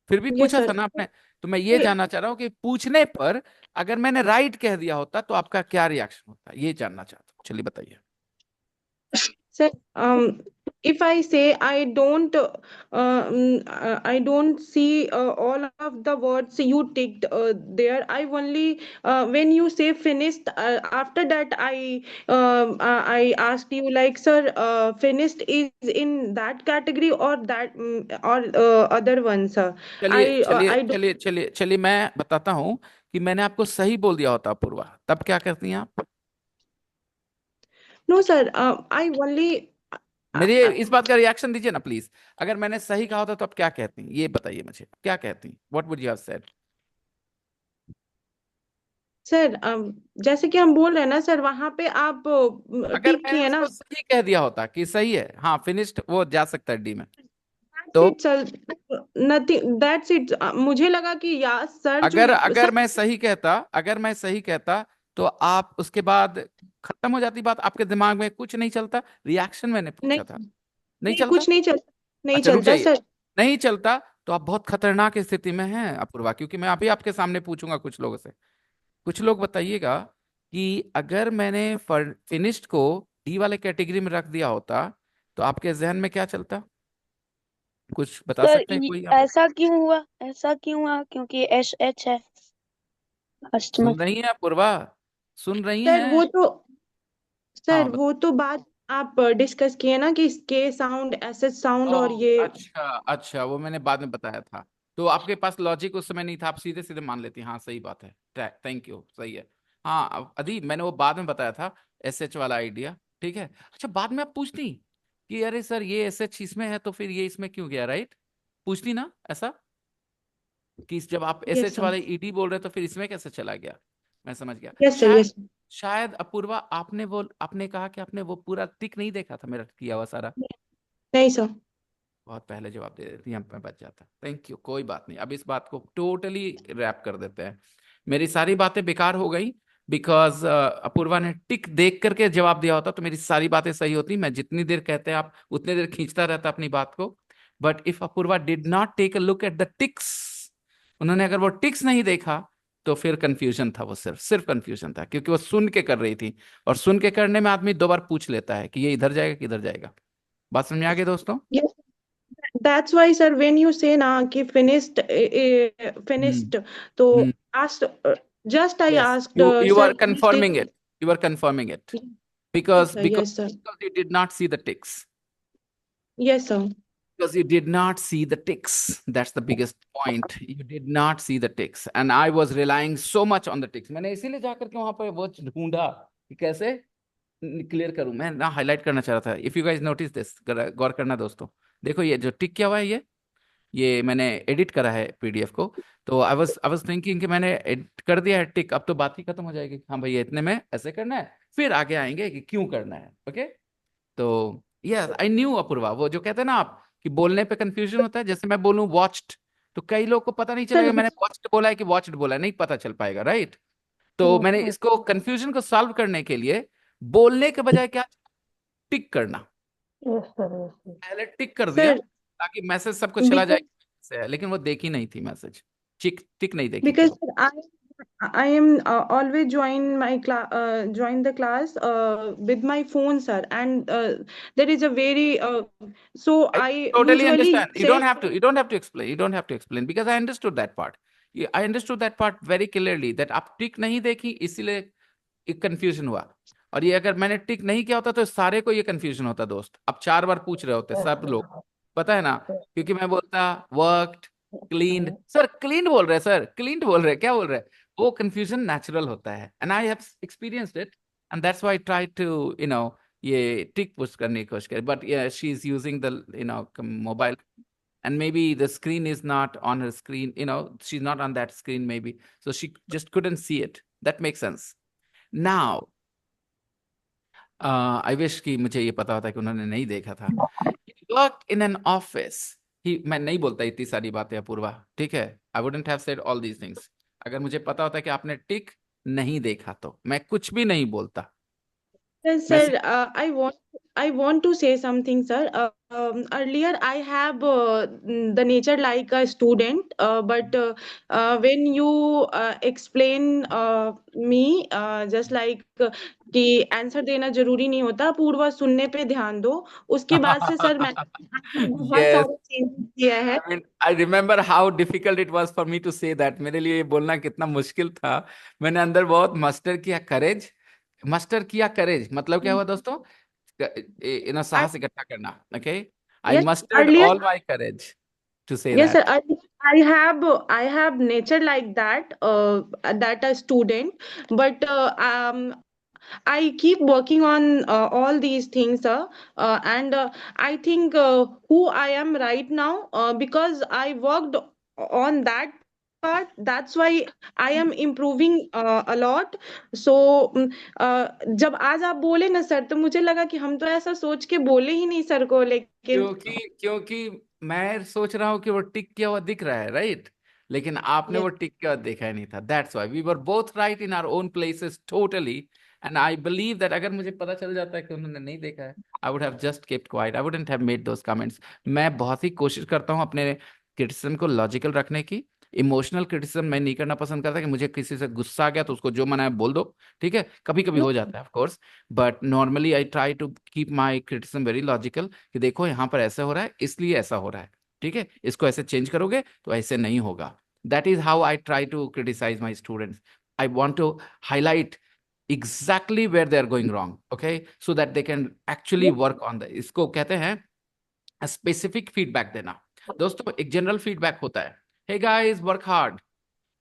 Yes, पूछा sir. था ना आपने? तो मैं ये जानना चाह रहा हूँ कि पूछने पर अगर मैंने राइट कह दिया होता तो आपका क्या रिएक्शन होता, ये जानना चाहता हूँ। चलिए बताइए। Sir, if I say I don't see all of the words you ticked there. I only when you say finished. After that, I asked you like, sir, finished is in that category or that or other one, sir. चलिए चलिए I don't चलिए चलिए चलिए मैं बताता हूँ कि मैंने आपको सही बोल दिया होता पूर्वा, तब क्या करती हैं आप? know, sir. I only. मेरे इस बात का रिएक्शन दीजिए ना प्लीज। अगर मैंने सही कहा होता तो आप क्या कहती हैं, ये बताइए मुझे, क्या कहती? What would you have said? Sir जैसे कि हम बोल रहे हैं ना सर, वहां पे आप अगर टिक मैंने किए ना। उसको सही कह दिया होता कि सही है हाँ फिनिश्ड, वो जा सकता है डी में, दैट्स तो it sir, nothing, that's it. मुझे लगा कि या सर जो अगर अगर सर। मैं सही कहता तो आप उसके बाद खत्म हो जाती बात, आपके दिमाग में कुछ नहीं चलता, रिएक्शन मैंने पूछा था। नहीं नहीं नहीं, चलता? कुछ नहीं चलता, नहीं अच्छा रुक चलता जाइए, सर। नहीं चलता तो आप बहुत खतरनाक स्थिति में हैं अपूर्वा, क्योंकि मैं अभी आपके सामने पूछूंगा कुछ लोगों से। कुछ लोग बताइएगा कि अगर मैंने फिनिश्ड को डी वाले कैटेगरी में रख दिया होता तो आपके जहन में क्या चलता? कुछ बता सर सकते हैं कोई आप? ऐसा क्यों हुआ क्योंकि एस एच है फर्स्ट में। सुन रही हैं अपूर्वा? सुन रही सर हैं? वो तो हाँ सर वो तो बात आप डिस्कस किए ना कि इसके साउंड, एस साउंड और ओह ये। अच्छा अच्छा, वो मैंने बाद में बताया था, तो आपके पास लॉजिक उस समय नहीं था, आप सीधे सीधे मान लेती। हाँ सही बात है, थैंक यू, सही है। हाँ अदी मैंने वो बाद में बताया था, एस एच वाला आइडिया, ठीक है। अच्छा बाद में आप पूछती कि अरे सर ये एस एच इसमें है तो फिर ये इसमें क्यों गया, राइट? पूछती ना ऐसा कि जब आप एस यस एच सर, वाले ईडी बोल रहे तो फिर इसमें कैसे चला गया? मैं समझ गया। यस सर, शायद यस। शायद अपूर्वा आपने कहा कि आपने वो पूरा टिक नहीं देखा था मेरा किया हुआ सारा। नहीं सर। बहुत पहले जवाब दे देती, हम पे बच जाता। थैंक यू, कोई बात नहीं, अब इस बात को टोटली रैप कर देते हैं। मेरी सारी बातें बेकार हो गई बिकॉज अपूर्वा ने टिक देख करके जवाब दिया होता तो मेरी सारी बातें सही होती। मैं जितनी देर कहते हैं आप उतनी देर खींचता रहता अपनी बात को, but if Apoorva did not take a look at the ticks, उन्होंने अगर वो टिक्स नहीं देखा तो फिर कंफ्यूजन था, वो सिर्फ कंफ्यूजन था, क्योंकि वो सुन के कर रही थी, और सुन के करने में आदमी दो बार पूछ लेता है कि ये इधर जाएगा कि इधर जाएगा। बात समझ में आ गई दोस्तों? Yes, that's why sir, when you say ना कि finished, हम्म finished, तो हम्म asked, just I Yes, asked, you sir, are finished confirming is. it. You are confirming it Yes because sir, because yes sir, because you did not see the ticks. yes sir. Because you did not see the ticks. That's the biggest point. You did not see the ticks, and I was relying so much on the ticks. मैंने इसीलिए जाकर के वहां पर वो ढूंढा कि कैसे क्लियर करूं। मैं ना हाईलाइट करना चाह रहा था। If you guys notice this, गौर करना दोस्तों, देखो ये जो टिक किया हुआ है ये मैंने एडिट करा है पीडीएफ को। तो आई वाज थिंकिंग कि मैंने एडिट कर दिया है टिक, अब तो बात ही खत्म हो जाएगी। हाँ भैया इतने में ऐसे करना है, फिर आगे आएंगे कि क्यों करना है। ओके, तो यस आई न्यू अपूर्वा, वो जो कहते हैं ना आप कि बोलने पे कंफ्यूजन होता है, जैसे मैं बोलूं वॉच्ड तो कई लोग को पता नहीं Sir, चलेगा मैंने वॉच्ड बोला है कि वॉच्ड बोला है, नहीं पता चल पाएगा, राइट? तो मैंने इसको कंफ्यूजन को सॉल्व करने के लिए बोलने के बजाय क्या, टिक करना, Yes, sir. Yes, sir. पहले टिक कर दिया sir, ताकि मैसेज सबको चला जाए because से है, लेकिन वो देखी नहीं थी मैसेज, टिक टिक नहीं देखी थी because वो। sir, I I am always join the class with my phone, sir, and there is a very so I I totally usually understand. say You don't have to explain. You don't have to explain because I understood that part. I understood that part very clearly that आप टिक नहीं देखी इसीलिए एक confusion हुआ। और ये अगर मैंने टिक नहीं किया होता तो सारे को ये कंफ्यूजन होता दोस्त। अब 4 बार पूछ रहे होते सब लोग, पता है ना? क्योंकि मैं बोलता वर्कड, क्लीन्ड, सर क्लीन बोल रहे हैं, सर क्लीन बोल रहे हैं, क्या बोल रहे हैं? वो कंफ्यूजन नेचुरल होता है and I have experienced it and that's why I try to ये टिक पुश करने की कोशिश करे, but she is using the mobile and maybe the screen is not on her screen, she's not on that screen maybe, so she just couldn't see it. That makes sense. Now I wish कि मुझे ये पता होता कि उन्होंने नहीं देखा था। He worked in an office. मैं नहीं बोलता इतनी सारी बातें अपूर्वा, ठीक है? I wouldn't have said all these things. अगर मुझे पता होता कि आपने टिक नहीं देखा तो मैं कुछ भी नहीं बोलता। Yes, मैं sir. I want to say something, sir. Earlier, I have the nature like a student, but when you explain me just like कि आंसर देना जरूरी नहीं होता, पूर्वा सुनने पे ध्यान दो। उसके बाद से सर मैंने बहुत yes, सारे चेंज किया है। I mean, I remember how difficult it was for me to say that. मेरे लिए ये बोलना कितना मुश्किल था। मैंने अंदर बहुत मस्टर किया करेज मतलब क्या हुआ दोस्तों? साहस इकट्ठा करना। Okay, I Yes, mustered earlier. All my courage to say Yes, sir. That. I have nature like that. That a student, but I keep working on all these things, and I think who I am right now because I worked on that part. That's why I am improving a lot. So जब आज आप बोले ना sir, तो मुझे लगा कि हम तो ऐसा सोच के बोले ही नहीं सर को, लेकिन क्योंकि मैं सोच रहा हूँ कि वो टिक किया हुआ दिख रहा है, राइट? लेकिन आपने yes. वो टिक किया हुआ देखा ही नहीं था। That's why we were both right in our own places totally. And I believe that अगर मुझे पता चल जाता है कि उन्होंने नहीं देखा है, I would have just kept quite, I wouldn't have made those comments. मैं बहुत ही कोशिश करता हूँ अपने क्रिटिसिज्म को लॉजिकल रखने की। इमोशनल क्रिटिसिज्म मैं नहीं करना पसंद करता कि मुझे किसी से गुस्सा आ गया तो उसको जो मना है बोल दो, ठीक है? कभी कभी हो जाता है of course, but normally I try to keep my criticism very logical कि देखो यहाँ पर ऐसा हो रहा है इसलिए ऐसा हो रहा है, ठीक है? इसको ऐसे चेंज करोगे तो ऐसे नहीं होगा। That is how I try to criticize my students. I want to highlight exactly where they are going wrong, okay, so that they can actually work on the, इसको कहते हैं स्पेसिफिक फीडबैक देना। दोस्तों एक जनरल फीडबैक होता है, hey guys work hard,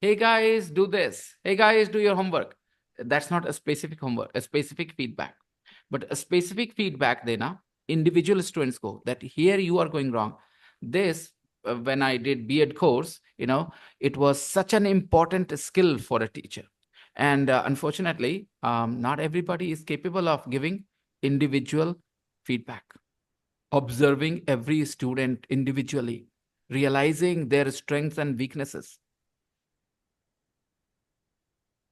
hey guys do this, hey guys do your homework. That's not a specific homework, a specific feedback, but a specific feedback dena individual students ko that here you are going wrong. This when I did B.Ed course, it was such an important skill for a teacher, and unfortunately not everybody is capable of giving individual feedback, observing every student individually, realizing their strengths and weaknesses.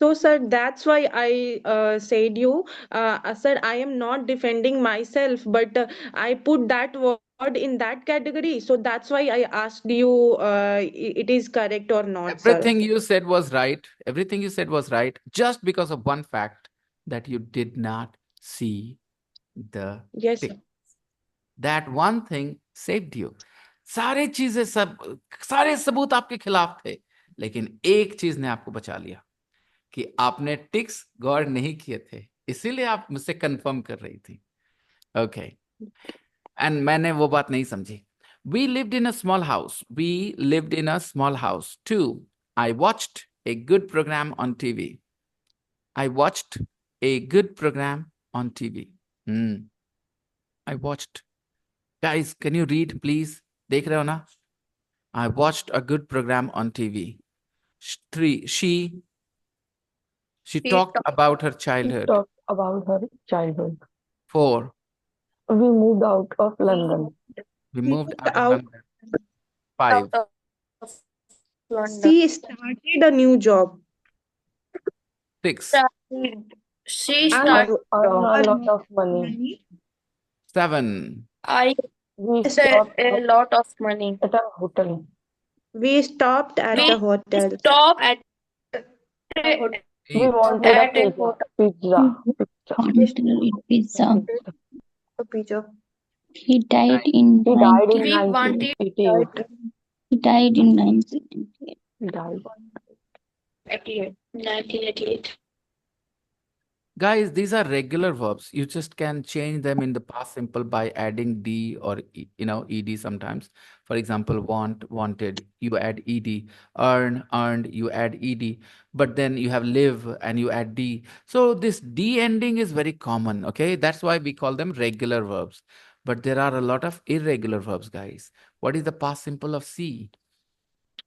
So, sir, that's why I said you, sir, I am not defending myself, but I put that word in that category. So that's why I asked you, it is correct or not, sir. Everything you said was right. Everything you said was right, just because of one fact that you did not see the Yes, sir. tick. That one thing saved you. सारे सबूत आपके खिलाफ थे, लेकिन एक चीज ने आपको बचा लिया कि आपने टिक्स गौर नहीं किए थे, इसीलिए आप मुझसे कंफर्म कर रही थी। ओके, एंड मैंने वो बात नहीं समझी। We lived in a small house. We lived in a small house too. I watched a good program on TV. I watched a good program on TV. I watched. Guys, can you read, please? देख रहे हो ना? I watched a good program on TV. She talked about her She childhood. talked about her childhood. 4. We moved out of London. We moved out of Out. London. 5. Out of London. She started a new job. 6. She I started earned a lot of money. 7. I We said stopped a lot of money. at a hotel. We stopped at We the hotel. stop at We 8. wanted a pizza. Pizza. Pizza. Wanted to eat pizza. A pizza. He died 9. in He died in 1988. 1988. He died in 1988. He died. 1988. Guys, these are regular verbs. You just can change them in the past simple by adding d or ed sometimes. For example, want, wanted, you add ed. Earn, earned, you add ed. But then you have live and you add d. So this d ending is very common, okay? That's why we call them regular verbs. But there are a lot of irregular verbs, guys. What is the past simple of see?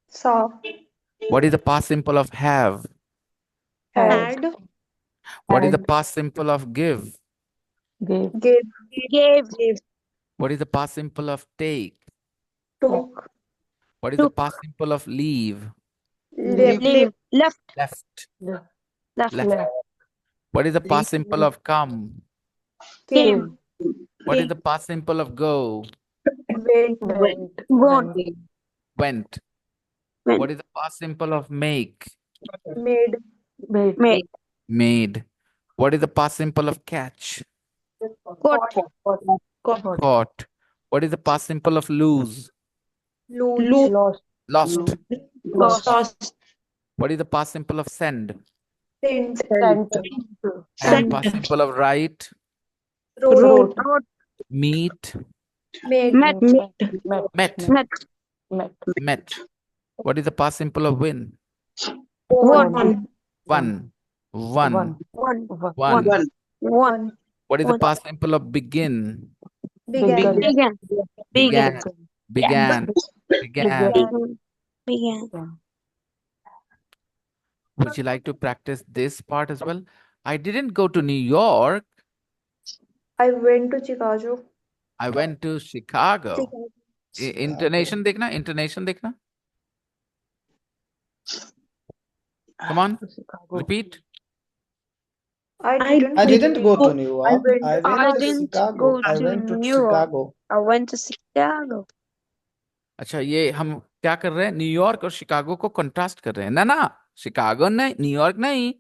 Saw. What is the past simple of have? Had. Had. What is the Had. past simple of give? Gave. Gave. What is the past simple of take? Took. What is the Took. past simple of leave? Leave. Left. Left. Left. Left. Left. What is the past simple of come? Came. What is the past simple of go? Went. Went. Gone. Went. Went. What is the past simple of make? Made. Made. Made. Made. What is the past simple of catch? Caught. Caught. What is the past simple of lose? Lose. Lost. Lost. Lost. What is the past simple of send? Sent. Sent. And past simple of write? Wrote. Meet. Made. Met. Met. Met. Met. Met. What is the past simple of win? Won. Won. Won. One. Won. Won. What is the past simple of begin? Began. Began. Began. Began. Began. Began. Would you like to practice this part as well? I didn't go to New York. I went to Chicago. I went to Chicago. Intonation देखना, intonation देखना. Come on, Chicago. repeat. I didn't go to New York. I I went to didn't Chicago. go I to went to New York. Chicago. I went to Chicago. अच्छा, ये हम क्या कर रहे हैं? New York और शिकागो को कंट्रास्ट कर रहे हैं ना शिकागो नहीं, न्यूयॉर्क नहीं,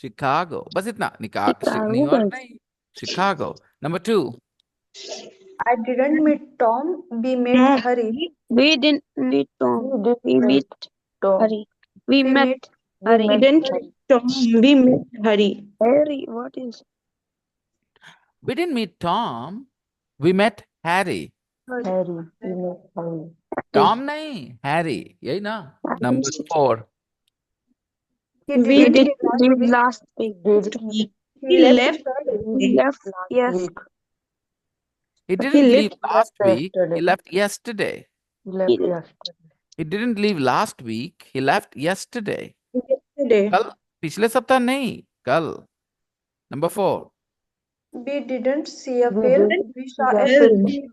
शिकागो, बस इतना. न्यूयॉर्क नहीं, Chicago. Number 2. I didn't meet Tom. We met Harry. We didn't meet Tom. We met Harry. We met Harry. We didn't Tom. We met Harry. Harry, what is We didn't meet Tom. We met Harry. Harry. We met Harry. Tom नहीं, Harry. यही ना. Number 4. We did leave last week. He left. He left. Yes. Week. He didn't leave last week. yesterday. He left yesterday. He left yesterday. He didn't leave last week. He left yesterday. Yesterday. कल, पिछले सप्ताह नहीं, कल. Number 4. We didn't see a We film. didn't We saw see a a film. film.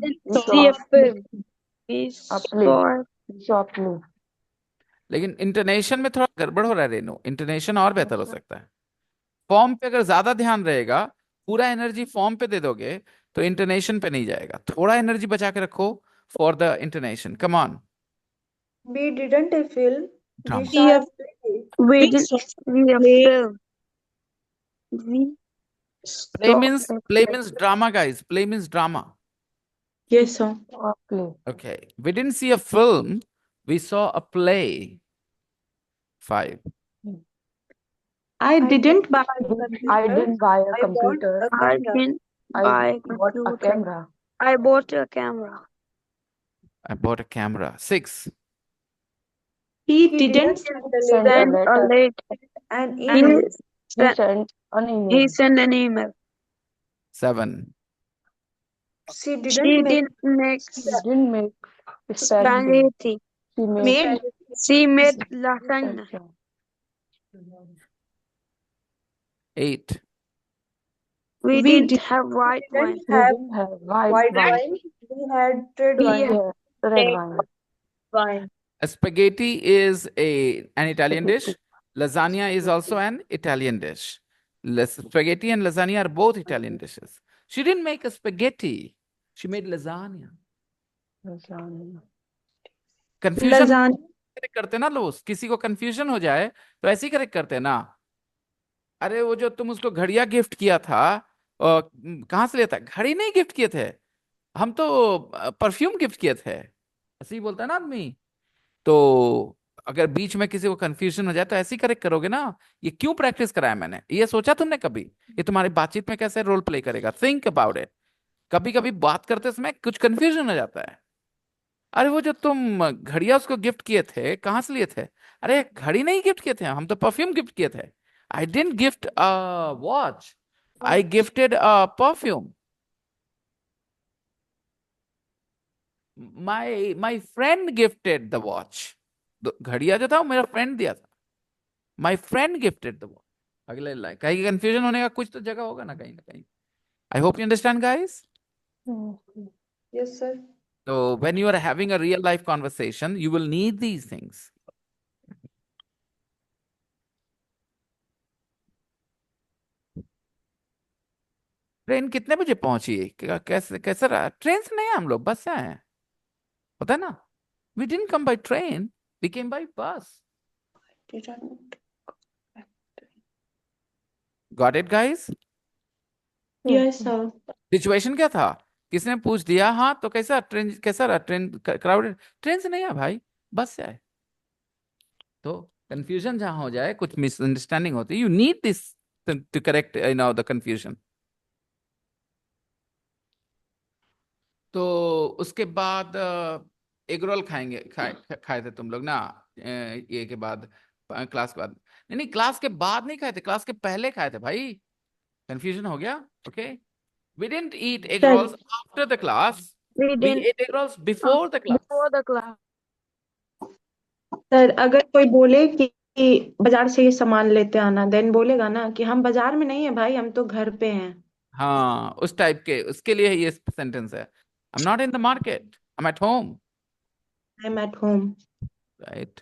See a film. We A play. saw Short play. लेकिन intonation में थोड़ा गड़बड़ हो रहा है रेनू. इंटोनेशन और बेहतर हो सकता है. फॉर्म पे अगर ज्यादा ध्यान रहेगा, पूरा एनर्जी फॉर्म पे दे दोगे तो इंटोनेशन पे नहीं जाएगा. थोड़ा एनर्जी बचा के रखो for the intonation. Come on. We didn't a film. We Drama. saw a play. We didn't see a film. Play means drama, guys. Play means drama. Yes, sir. A play. Okay. We didn't see a film. We saw a play. 5. I didn't buy. I didn't buy a computer. I didn't buy a bought a computer. camera. I bought a camera. I bought a camera. 6. He didn't Send a Send a letter. letter. an He email. He sent an email. He sent an email. 7. She didn't make She didn't make spaghetti. spaghetti. She made Made. She made lasagna. 8. We We didn't have white wine. We didn't have white wine. We had red We wine. had red wine. A spaghetti is an Italian dish. Lasagna is also an Italian dish. Spaghetti and lasagna are both Italian dishes. She didn't make a spaghetti. She made lasagna. Lasagna. Confusion Lasagna. Correct करते ना लोग. किसी को confusion हो जाए तो ऐसे ही correct करते हैं ना. अरे वो जो तुम उसको घड़ियां गिफ्ट किया था, कहाँ से लिया था? घड़ी नहीं गिफ्ट किए थे हम तो, परफ्यूम गिफ्ट किए थे। ऐसे ही बोलता है ना आदमी। तो अगर बीच में किसी को कंफ्यूजन हो जाए तो ऐसे ही करेक्ट करोगे ना। ये क्यों प्रैक्टिस कराया मैंने, ये सोचा तुमने कभी? ये तुम्हारी बातचीत में कैसे रोल प्ले करेगा? Think about it. कभी कभी बात करते समय कुछ कंफ्यूजन हो जाता है। अरे वो जो तुम घड़िया उसको गिफ्ट किए थे, कहाँ से लिए थे? अरे घड़ी नहीं गिफ्ट किए थे हम तो परफ्यूम गिफ्ट किए थे। I didn't gift a watch, I gifted a perfume. My friend gifted the watch. घड़िया जो था वो मेरा फ्रेंड दिया था। My friend gifted the watch. अगले लाइन कहीं कंफ्यूजन होने का कुछ तो जगह होगा ना, कहीं ना कहीं। I hope you understand guys. Yes, sir. So when you are having a real life conversation, you will need these things. Train कितने बजे पहुंची? कैसे कैसे रहा? ट्रेन से नहीं, हम लोग बस से आए हैं, पता है ना। We didn't come by train, we came by bus. Got it guys? Yes, sir. Situation क्या था? किसने पूछ दिया हाँ तो कैसा ट्रेन, कैसा रहा ट्रेन? क्राउडेड? ट्रेन से नहीं आया भाई, बस से आए। तो कंफ्यूजन जहां हो जाए, कुछ मिसअंडरस्टैंडिंग होती है, you need this to correct the confusion. तो उसके बाद एग रोल खाए थे तुम लोग ना, ये के बाद, क्लास के बाद। नहीं नहीं, क्लास के बाद नहीं खाए थे, क्लास के पहले खाए थे भाई। कंफ्यूजन हो गया? Okay, we didn't eat egg Sir, rolls after the class, We we didn't ate egg rolls before the class. before the class. Sir अगर कोई बोले कि बाजार से ये सामान लेते आना, देन बोलेगा ना कि हम बाजार में नहीं है भाई, हम तो घर पे हैं। हाँ, उस टाइप के, उसके लिए ये सेंटेंस है। I am not in the market, I am at home. I am at home. Right,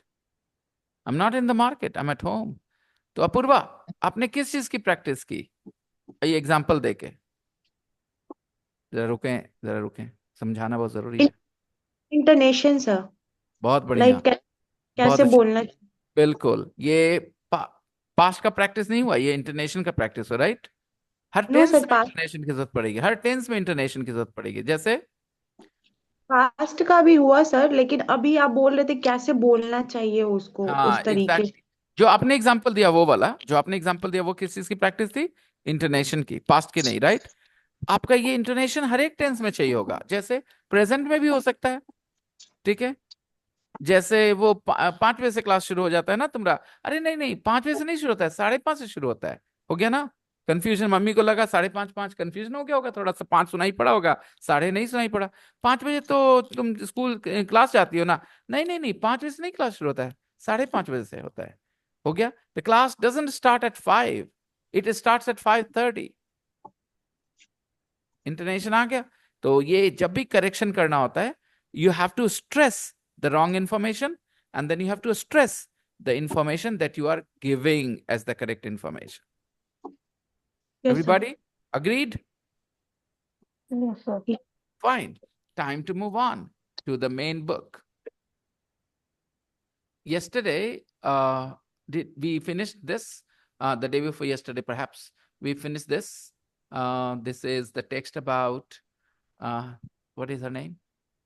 I am not in the market, I am at home. तो अपूर्वा, आपने किस चीज की प्रैक्टिस की? ये एग्जाम्पल देके जरा रुकें, समझाना बहुत जरूरी है। इंटरनेशन सर, बहुत बढ़िया, लाइक बहुत कैसे अच्छा। बोलना। बिल्कुल, ये पास्ट का प्रैक्टिस नहीं हुआ, ये इंटरनेशन का प्रैक्टिस हो, राइट। हर नो टेंस सर, में इंटरनेशन की जरूरत पड़ेगी, हर टेंस में इंटरनेशन की जरूरत पड़ेगी। जैसे पास्ट का भी हुआ सर, लेकिन अभी आप बोल रहे थे कैसे बोलना चाहिए उसको हाँ उस तरीके से। एग्जैक्टली, जो आपने एग्जांपल दिया वो वाला, जो आपने एग्जांपल दिया वो किस चीज की प्रैक्टिस थी? इंटरनेशन की, पास्ट की नहीं, राइट। आपका ये इंटरनेशन हर एक टेंस में चाहिए होगा, जैसे प्रेजेंट में भी हो सकता है, ठीक है। जैसे वो 5 बजे से क्लास शुरू हो जाता है ना तुम्हारा, अरे नहीं नहीं, 5 बजे से नहीं शुरू होता है, 5:30 से शुरू होता है। हो गया ना कंफ्यूजन? मम्मी को लगा 5:30, 5 कंफ्यूजन हो गया होगा, थोड़ा सा 5 सुनाई पड़ा होगा, साढ़े नहीं सुनाई पड़ा। 5 बजे तो तुम स्कूल क्लास जाती हो ना? नहीं नहीं नहीं, 5 बजे से नहीं क्लास शुरू होता है, 5:30 से होता है। हो गया, the class doesn't start at 5, it starts at 5:30। इंटरनेशन आ गया। तो ये जब भी करेक्शन करना होता है, you have to stress the wrong information, and then you have to stress the information that you are giving as the correct information. Yes, sir. Everybody agreed? Yes, sir. Fine. Time to move on to the main book. Yesterday, did we finished this? The day before yesterday, perhaps we finished this. This is the text about what is her name?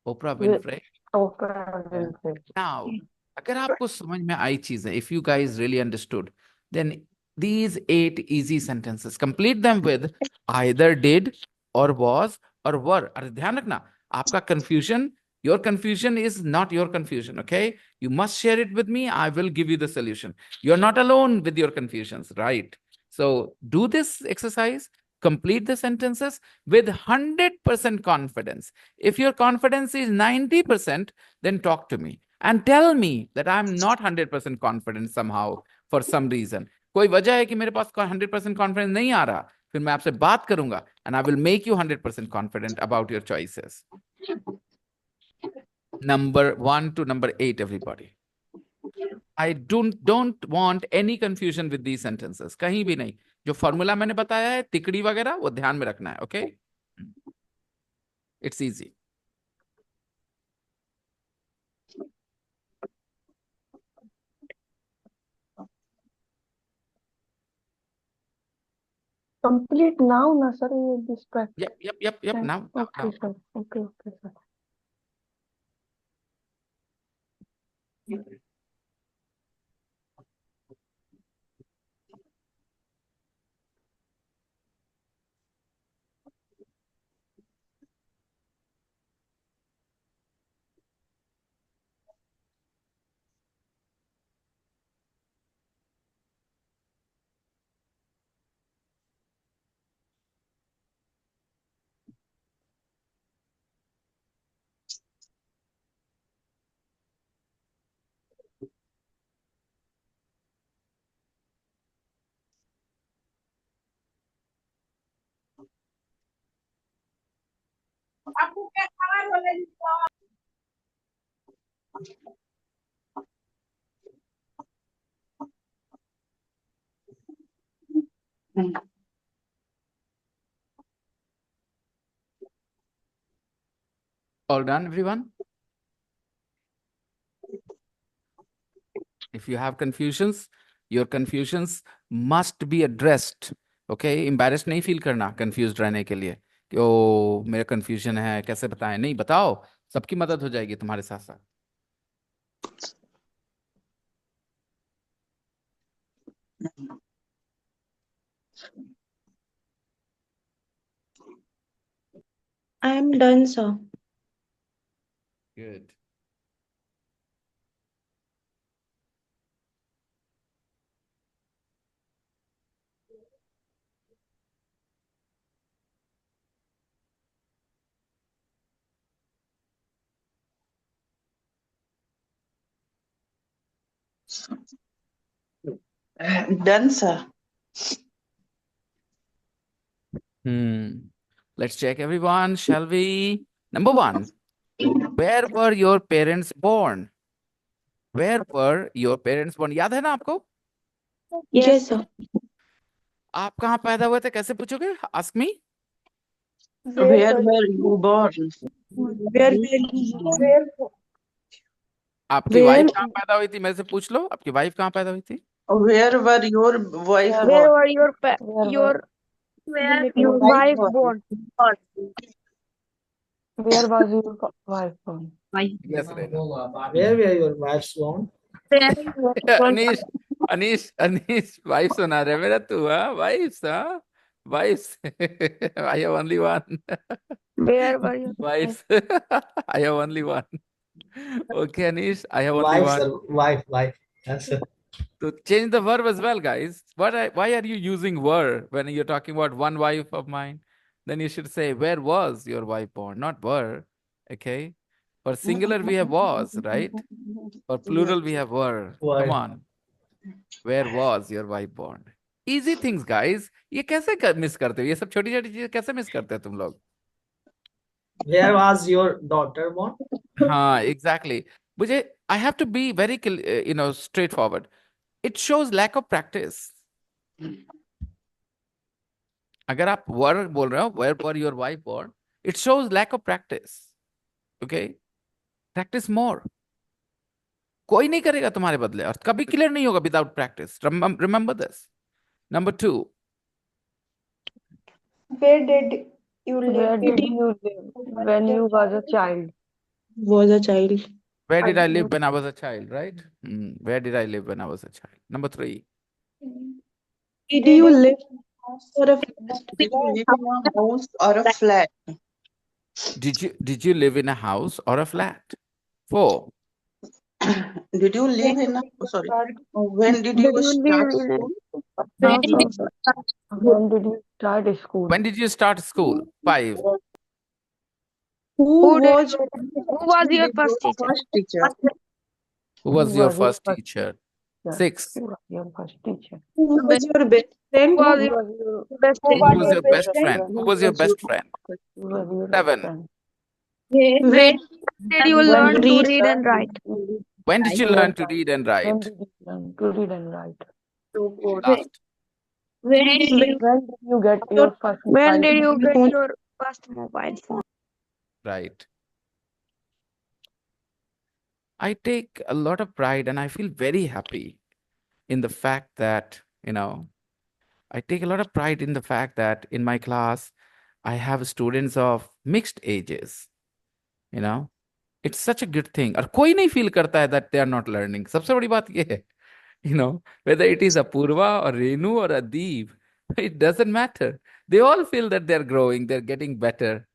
Oprah Winfrey. Oprah Yeah. Winfrey. Now, अगर आपको समझ में आई चीजें, if you guys really understood, then these 8 easy sentences, complete them with either did or was or were. अरे ध्यान रखना, आपका confusion, your confusion is not your confusion, okay? You must share it with me. I will give you the solution. You're not alone with your confusions, right? So do this exercise, complete the sentences with 100% confidence. If your confidence is 90%, then talk to me and tell me that I'm not 100% confident somehow for some reason. कोई वजह है कि मेरे पास 100% confidence नहीं आ रहा, फिर मैं आपसे बात करूंगा and I will make you 100% confident about your choices. Number 1 to number 8, everybody. I don't want any confusion with these sentences. कहीं भी नहीं। जो फॉर्मूला मैंने बताया है, तिकड़ी वगैरह, वो ध्यान में रखना है, okay? It's easy. complete now, na sir, this practice. Yep. Now. Okay, sir. Okay, sir. All done, everyone? If you have confusions, your confusions must be addressed. Okay? Embarrassed नहीं feel करना confused रहने के लिए कि ओ मेरा confusion है कैसे बताएं, नहीं बताओ, सबकी मदद हो जाएगी तुम्हारे साथ साथ. I am done, sir. Good. Done, sir. Let's check, everyone, shall we? Number 1, where were your parents born? Where were your parents born? याद है ना आपको? Yes, sir. आप कहाँ पैदा हुए थे? कैसे पूछोगे? Ask me. Where were you born? Where were you born? आपकी Where- वाइफ कहाँ पैदा हुई थी? मेरे से पूछ लो, आपकी वाइफ कहाँ पैदा हुई थी? Where were your wife Where born? were your wife born? Where was your wife born? Yes, Reena. Where were your wives born? Anish, wife सुना रहे मेरा तू, हाँ? Wives. I have only one. Where were your Wives. I have only one. Okay, Anish, I have only Wife, one. sir. Wife. Yes, sir. To change the verb as well, guys. Why are you using were when you're talking about one wife of mine? Then you should say, where was your wife born? Not were. Okay. For singular, we have was, right? For plural, we have were. Were. Come on. Where was your wife born? Easy things, guys. ये कैसे miss करते हो? ये सब छोटी छोटी चीजें कैसे मिस करते हो तुम लोग? Where was your daughter born? हाँ, exactly. मुझे I have to be very straightforward. It shows lack of practice. अगर आप were बोल रहे हो, where were your wife born? It shows lack of practice. Okay? Practice more. कोई नहीं करेगा तुम्हारे बदले और कभी क्लियर नहीं होगा without practice. Remember this. Number 2. Where did you live? Where did you live when you was a child? Was a child. Where did I live when I was a child, right? Where did I live when I was a child? Number 3. Did you live in a house or a flat? Did you live in a house or a flat? Did you live in a house or a flat? 4. Did you live in a when did you start school? When did you start school? When did you start school? 5. Who was your first teacher? First teacher. Who was your first teacher? Yeah. 6. Who was your first teacher? Who was your best friend? Who was your best Who friend? was your best friend? Who was your best friend? Who was your best 7. friend? When did you learn to read and write? When did you learn to read and When write? did you learn to read and write? Last. When did you get your first when mobile did you phone? get your first mobile phone? Right. I take a lot of pride and I feel very happy in the fact that, I take a lot of pride in the fact that in my class, I have students of mixed ages. You know, it's such a good thing. और कोई नहीं feel करता है that they are not learning. सबसे बड़ी बात ये है. Whether it is Apurva or Renu or Adeep, it doesn't matter. They all feel that they're growing, they're getting better,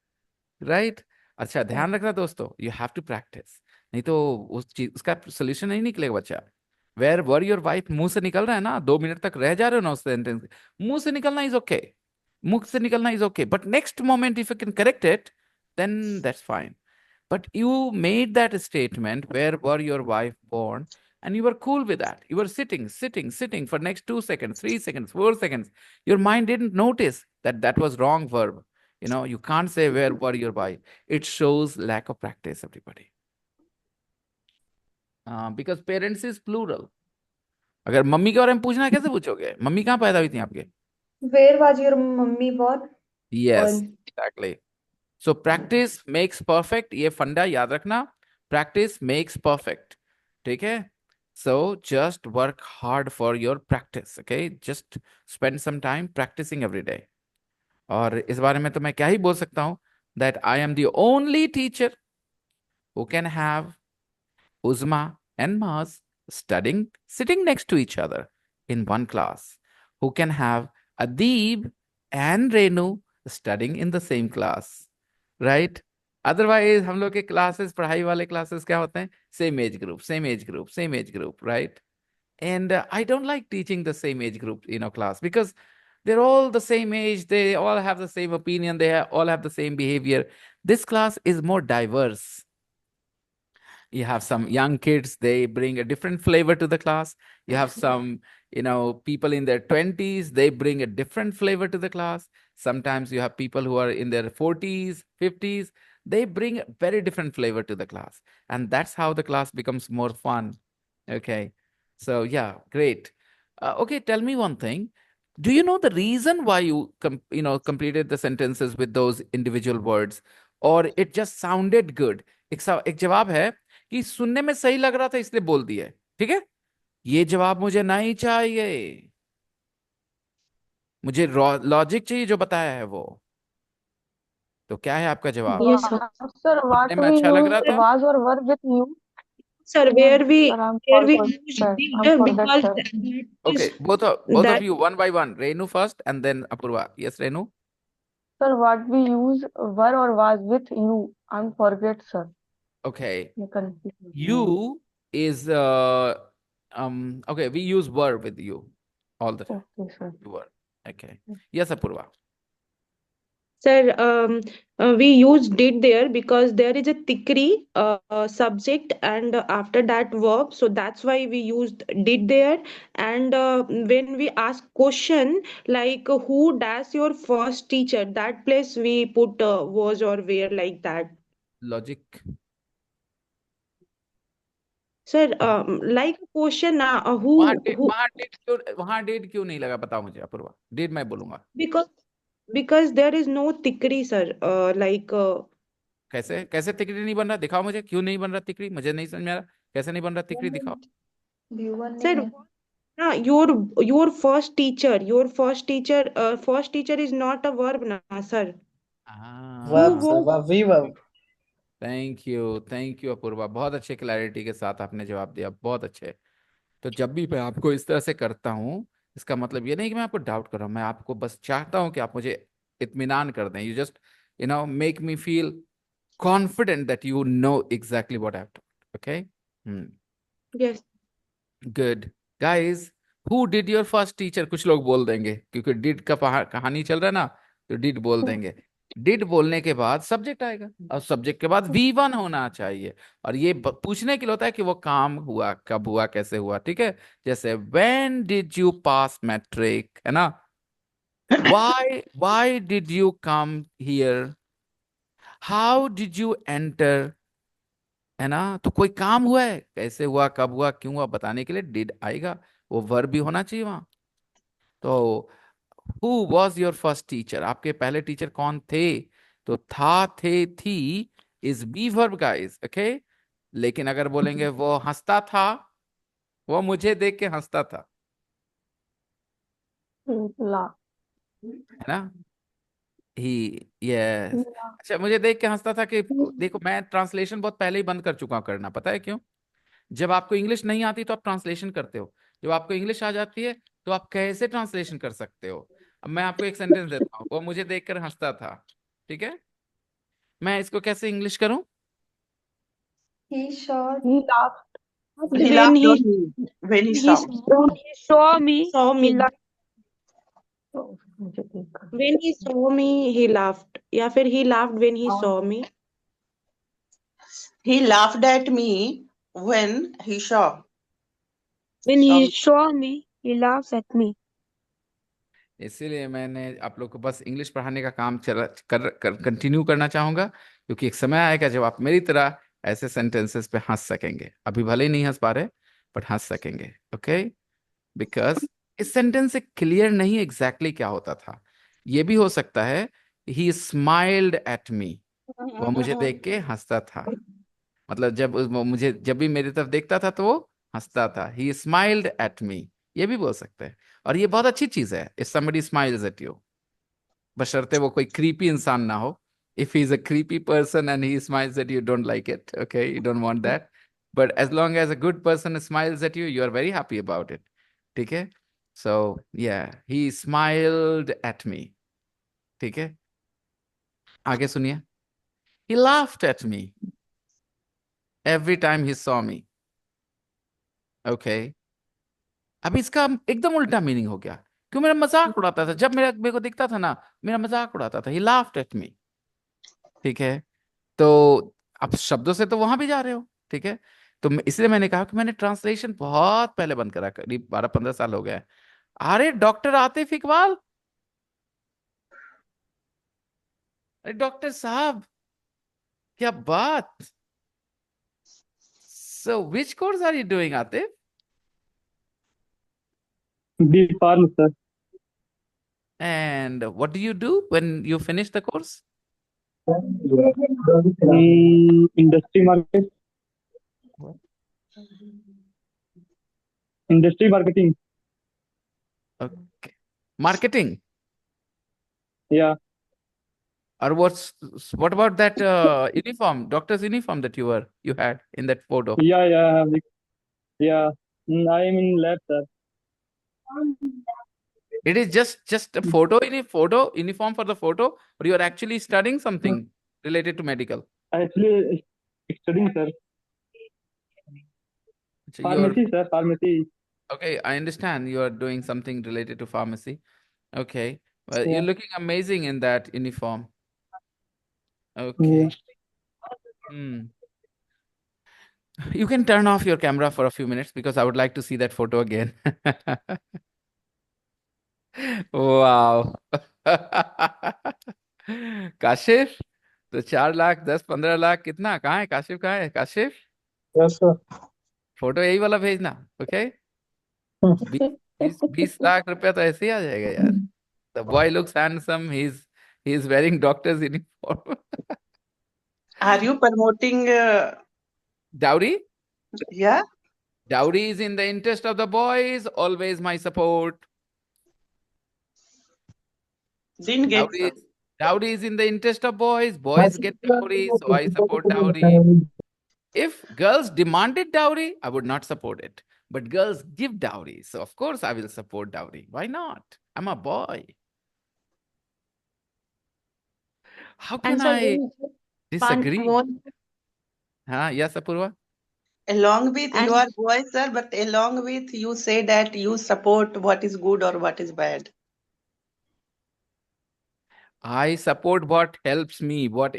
right? अच्छा ध्यान रखना दोस्तों, you have to practice. नहीं तो उस चीज उसका सोल्यूशन नहीं निकलेगा बच्चा. वेयर वर योर वाइफ मुंह से निकल रहा है ना, 2 मिनट तक रह जा रहे हो ना उस सेंटेंस, मुंह से निकलना इज ओके, मुंह से निकलना is okay, but next moment if you can correct it then that's fine. But you made that statement, where were your wife born? And you were cool with that. You were sitting for next 2 seconds, 3 seconds, 4 seconds. Your mind didn't notice that that was wrong verb. You can't say where were your wife. It shows lack of practice, everybody. Because parents is plural. अगर mummy के बारे में पूछना है कैसे पूछोगे? Mummy कहाँ पैदा हुई थी आपके? Where was your mummy born? Yes, exactly. So practice makes perfect. ये फंडा याद रखना. Practice makes perfect. ठीक है? So just work hard for your practice. Okay? Just spend some time practicing every day. और इस बारे में तो मैं क्या ही बोल सकता हूँ that I am the only teacher who can have Uzma and Maz sitting next to each other in one class, who can have Adeeb and Renu studying in the same class. Right. Otherwise हम लोग के classes, पढ़ाई वाले classes क्या होते हैं? Same age group, right? And I don't like teaching the same age group class, because they're all the same age, they all have the same opinion, they all have the same behavior. This class is more diverse. You have some young kids, they bring a different flavor to the class. You have some, people in their 20s, they bring a different flavor to the class. Sometimes you have people who are in their 40s, 50s, they bring a very different flavor to the class. And that's how the class becomes more fun. Okay. So yeah, great. Okay, tell me one thing. Do you know the reason why you completed the sentences with those individual words, or it just sounded good? एक जवाब है कि सुनने में सही लग रहा था इसलिए बोल दिया. ठीक है, ये जवाब मुझे नहीं चाहिए, मुझे लॉजिक चाहिए जो बताया है वो. तो क्या है आपका जवाब? Yes, sir. Sir, what सुनने में we अच्छा लग use रहा था? was or were with you? Sir, where we Sir, I'm used forgot did that. I'm because forgot, sir. that Okay, is both of that you, one by one. Renu first and then Apurva. Yes, Renu? Sir, what we use were or was with you. I'm forget, sir. Okay. You confused me. You is okay, we use were with you all the time. Okay, sir. You were. Okay. Yes, Apurva. Sir, we use did there because there is a tikri subject and after that verb, so that's why we used did there. And when we ask question like who does your first teacher, that place we put was or were like that. Logic. Sir, like question who वहां date क्यों नहीं लगा? बताओ मुझे Apoorva. Date मैं बोलूंगा. because there is no tikri, sir. Like कैसे तिकड़ी नहीं बन रहा? दिखाओ मुझे, क्यों नहीं बन रहा तिकड़ी? मुझे नहीं समझ में आ रहा कैसे नहीं बन रहा तिकड़ी. दिखाओ. sir, your first teacher, first teacher is not a verb, na, sir. verb, Who sir, was verb, we verb. Thank you Apoorva. बहुत अच्छे क्लैरिटी के साथ आपने जवाब दिया, बहुत अच्छे. तो जब भी मैं आपको इस तरह से करता हूँ, इसका मतलब ये नहीं कि मैं आपको डाउट कर रहा हूँ, मैं आपको बस चाहता हूँ कि आप मुझे इत्मीनान कर दें. You just make me feel confident that you know exactly what I've taught. Okay? Yes. Good. Guys, who did your first teacher? कुछ लोग बोल देंगे क्योंकि did का कहानी चल रहा है ना, तो did बोल देंगे. डिड बोलने के बाद सब्जेक्ट आएगा और सब्जेक्ट के बाद V1 होना चाहिए. और ये पूछने के लिए होता है कि वो काम हुआ, कब हुआ, कैसे हुआ. ठीक है, जैसे when did you pass matric, है ना? Why did you come here? How did you enter? है ना? तो कोई काम हुआ है, कैसे हुआ, कब हुआ, क्यों हुआ, बताने के लिए डिड आएगा. वो वर्ब भी होना चाहिए वहां. तो who was your first teacher? आपके पहले टीचर कौन थे? तो था, थे, थी is be verb guys. Okay? लेकिन अगर बोलेंगे वो हंसता था, वो मुझे देख के हंसता था, La. है ना? यस। अच्छा, मुझे देख के हंसता था कि देखो, मैं ट्रांसलेशन बहुत पहले ही बंद कर चुका हूं करना। पता है क्यों? जब आपको इंग्लिश नहीं आती तो आप ट्रांसलेशन करते हो, जब आपको इंग्लिश आ जाती है तो आप कैसे ट्रांसलेशन कर सकते हो? अब मैं आपको एक सेंटेंस देता हूँ, वो मुझे देखकर हंसता था। ठीक है, मैं इसको कैसे इंग्लिश करूं? He saw He laughed. He when laughed he on me when he he saw. saw me. saw He me laughed. Oh, मुझे देखा. when he saw me he laughed या फिर he laughed when he saw me He laughed at me when he saw When saw he me. saw me, he laughs at me. इसीलिए मैंने आप लोग को बस इंग्लिश पढ़ाने का काम चला कंटिन्यू करना चाहूंगा, क्योंकि एक समय आएगा जब आप मेरी तरह ऐसे सेंटेंसेस पे हंस सकेंगे। अभी भले ही नहीं हंस पा रहे, बट हंस सकेंगे। ओके, बिकॉज इस सेंटेंस से क्लियर नहीं एग्जैक्टली क्या होता था। ये भी हो सकता है ही स्माइल्ड एट मी, वो मुझे देख के हंसता था। मतलब वो मुझे जब भी मेरी तरफ देखता था तो वो हंसता था। ही स्माइल्ड एट मी, ये भी बोल सकते हैं। और ये बहुत अच्छी चीज है, if somebody smiles at you, बशर्ते वो कोई क्रीपी इंसान ना हो। If he is a creepy person and he smiles at you, don't like it, okay, you don't want that. But as long as a good person smiles at you, you are very happy about it. ठीक है, सो या, ही smiled at me. ठीक है, आगे सुनिए। ही laughed at me every time he saw me. Okay, अभी इसका एकदम उल्टा मीनिंग हो गया। क्यों? मेरा मजाक उड़ाता था, जब मेरे को दिखता था ना, मेरा मजाक उड़ाता था। ही laughed at me। ठीक है, तो अब शब्दों से तो वहां भी जा रहे हो। ठीक है, तो इसलिए मैंने कहा कि मैंने ट्रांसलेशन बहुत पहले बंद करा, करीब 12-15 साल हो गया है। अरे डॉक्टर आतिफ इकबाल, अरे डॉक्टर साहब, क्या बात! So which course are you doing Atif? B.Pharm, sir. And what do you do when you finish the course? Industry market, industry marketing. Okay, marketing. Yeah, Or what about that uniform, doctor's uniform that you had in that photo? yeah. Yeah. I am in lab, sir. It is just a photo uniform for the photo, or you are actually studying something related to medical? Actually, studying, sir. So Pharmacy, sir. Pharmacy. okay, I understand you are doing something related to pharmacy. Okay, well, you're Yeah. looking amazing in that uniform. Yeah. Okay. You can turn off your camera for a few minutes because I would like to see that photo again. Wow. Kashif, तो 4 लाख, 10-15 लाख कितना, कहाँ है काशिफ? कहाँ है Kashif? Yes, sir. Photo यही वाला भेजना। Okay, 20 lakh रुपया तो ऐसे ही आ जाएगा यार। The boy looks handsome, he is wearing doctors uniform. Are you promoting? Dowry, Yeah, dowry is in the interest of the boys, always my support. didn't get Dowry, some. dowry is in the interest of boys. Boys get dowry, so I support dowry. If girls demanded dowry, I would not support it. But girls give dowry, so of course I will support dowry. Why not? I'm a boy. How can And sir, I disagree? one Yes, Apurva? Along with and you are boys, sir, but along with you say that you support what is good or what is bad. I support what helps me, what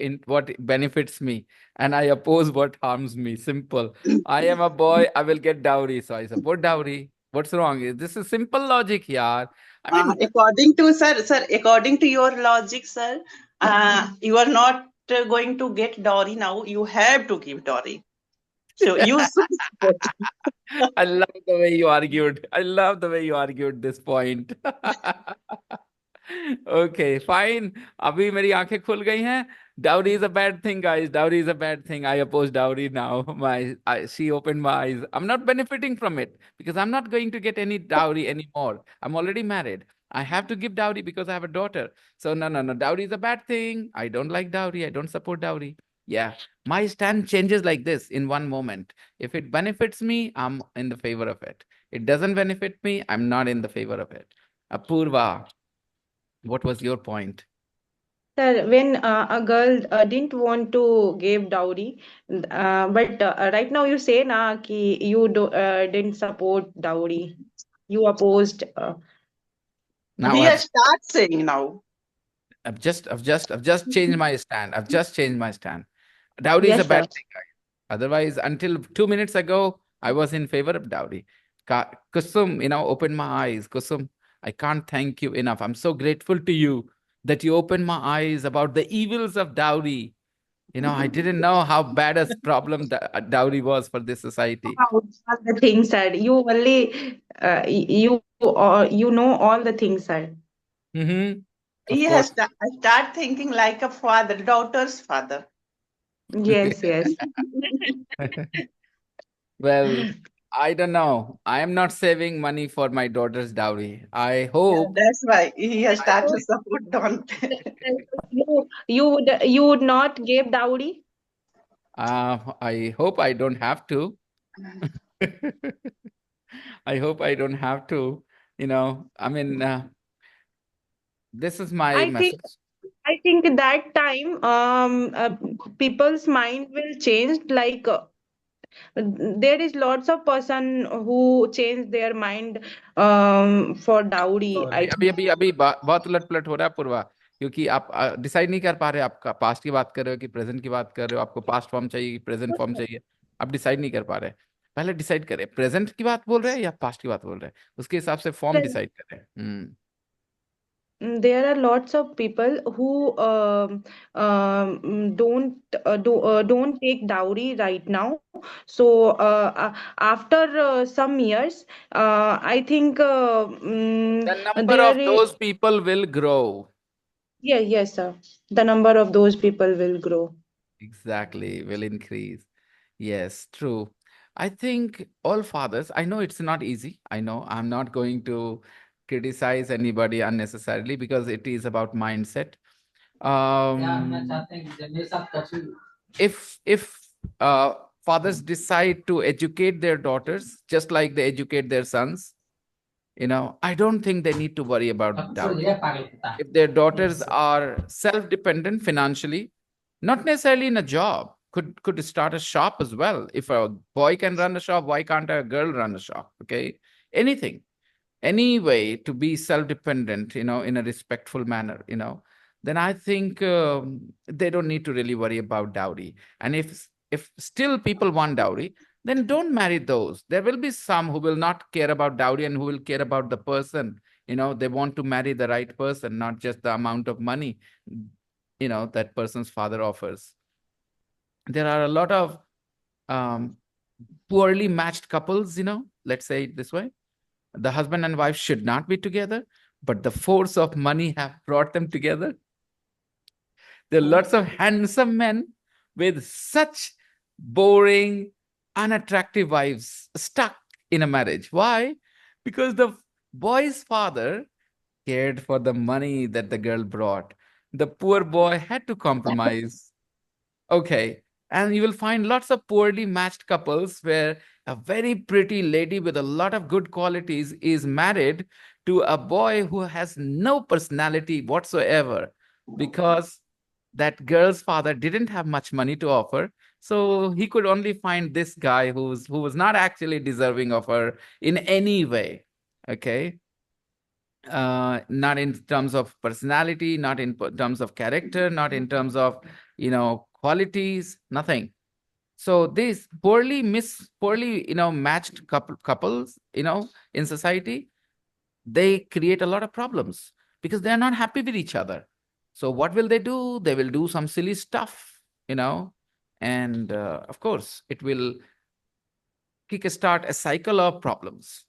benefits me, and I oppose what harms me. Simple. I am a boy, I will get dowry, so I support dowry. What's wrong? This is simple logic, yaar. I mean, According to sir, according to your logic, sir, you are not going to get dowry now. You have to give dowry. So you should support. I love the way you argued. I love the way you argued this point. Okay, fine. अभी मेरी आंखें खुल गई हैं. Dowry is a bad thing, guys. Dowry is a bad thing. I oppose dowry now. She opened my eyes. I'm not benefiting from it because I'm not going to get any dowry anymore. I'm already married. I have to give dowry because I have a daughter. So no, dowry is a bad thing. I don't like dowry. I don't support dowry. Yeah, my stand changes like this in one moment. If it benefits me, I'm in the favor of it. It doesn't benefit me, I'm not in the favor of it. Apurva, what was your point? Sir, when a girl didn't want to give dowry, but right now you say na ki didn't support dowry, you opposed. Now He has started saying now. I've just changed my stand. I've just changed my stand. Dowry is a Yes, bad sir. thing, guys. Otherwise, until 2 minutes ago, I was in favor of dowry. Kusum, opened my eyes. Kusum, I can't thank you enough. I'm so grateful to you that you opened my eyes about the evils of dowry. I didn't know how bad a problem dowry was for this society. All the things, sir. You only you know all the things, sir. Mm-hmm. He Of has course. start thinking like a father, daughter's father. Yes, yes. Well, I don't know. I am not saving money for my daughter's dowry. I Yeah, hope. that's why he has I started to hope. support don't. You would not give dowry? I hope I don't have to. I hope I don't have to. I mean, this is my I think message. I think that time people's mind will change. Like there is lots of person who change their mind for dowry. I अभी think. अभी अभी बहुत उलट पलट हो रहा है पूर्वा, क्योंकि आप डिसाइड नहीं कर पा रहे, आपका पास्ट की बात कर रहे हो कि प्रेजेंट की बात कर रहे हो, आपको पास्ट फॉर्म चाहिए कि प्रेजेंट फॉर्म चाहिए, आप डिसाइड नहीं कर पा रहे। पहले डिसाइड करें प्रेजेंट की बात बोल रहे हैं या पास्ट की बात बोल रहे हैं, उसके हिसाब से फॉर्म डिसाइड करें। There are lots of people who don't take dowry right now. So after some years, I think The number there of is those people will grow. yes, sir. The number of those people will grow. Exactly, will increase. Yes, true. I think all fathers, I know it's not easy. I know I'm not going to criticize anybody unnecessarily because it is about mindset. If fathers decide to educate their daughters just like they educate their sons, I don't think they need to worry about dowry. If their daughters are self-dependent financially, not necessarily in a job, could start a shop as well. If a boy can run a shop, why can't a girl run a shop? Okay, anything, any way to be self-dependent, in a respectful manner, then I think they don't need to really worry about dowry. And if still people want dowry, then don't marry those. There will be some who will not care about dowry and who will care about the person. They want to marry the right person, not just the amount of money, that person's father offers. There are a lot of poorly matched couples, let's say it this way. The husband and wife should not be together, but the force of money have brought them together. There are lots of handsome men with such boring, unattractive wives stuck in a marriage. Why? Because the boy's father cared for the money that the girl brought. The poor boy had to compromise. Okay. And you will find lots of poorly matched couples where a very pretty lady with a lot of good qualities is married to a boy who has no personality whatsoever, because that girl's father didn't have much money to offer. So he could only find this guy who was not actually deserving of her in any way. Okay. Not in terms of personality, not in terms of character, not in terms of, qualities, nothing. So these poorly matched couples, in society, they create a lot of problems because they're not happy with each other. So what will they do? They will do some silly stuff, and of course, it will kickstart a cycle of problems.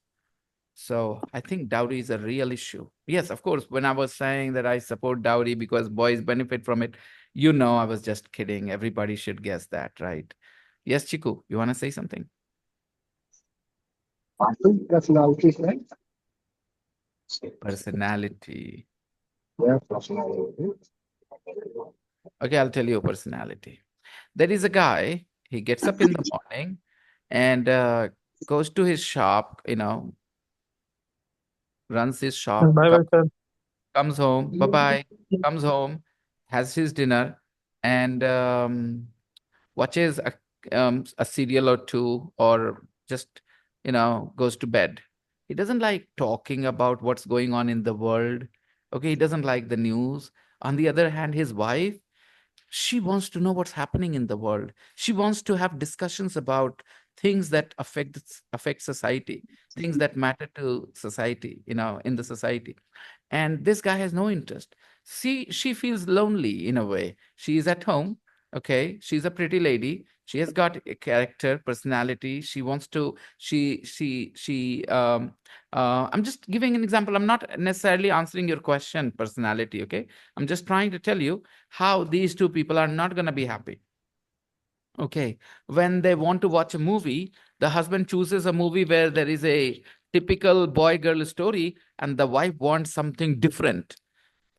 So I think dowry is a real issue. Yes, of course, when I was saying that I support dowry because boys benefit from it, I was just kidding. Everybody should guess that, right? Yes, Chiku, you want to say something? Personalities, right? Personality. Yeah, personality. Okay, I'll tell you a personality. There is a guy, he gets up in the morning and goes to his shop, runs his shop, Bye bye, sir. comes home, bye-bye, comes home, has his dinner, and watches a serial or two, or just, goes to bed. He doesn't like talking about what's going on in the world. Okay, he doesn't like the news. On the other hand, his wife, she wants to know what's happening in the world. She wants to have discussions about things that affect society, things that matter to society, in the society. And this guy has no interest. She feels lonely in a way. She is at home. Okay, she's a pretty lady. She has got a character, personality. She wants to. She. I'm just giving an example. I'm not necessarily answering your question, personality. Okay, I'm just trying to tell you how these two people are not going to be happy. Okay, when they want to watch a movie, the husband chooses a movie where there is a typical boy-girl story, and the wife wants something different.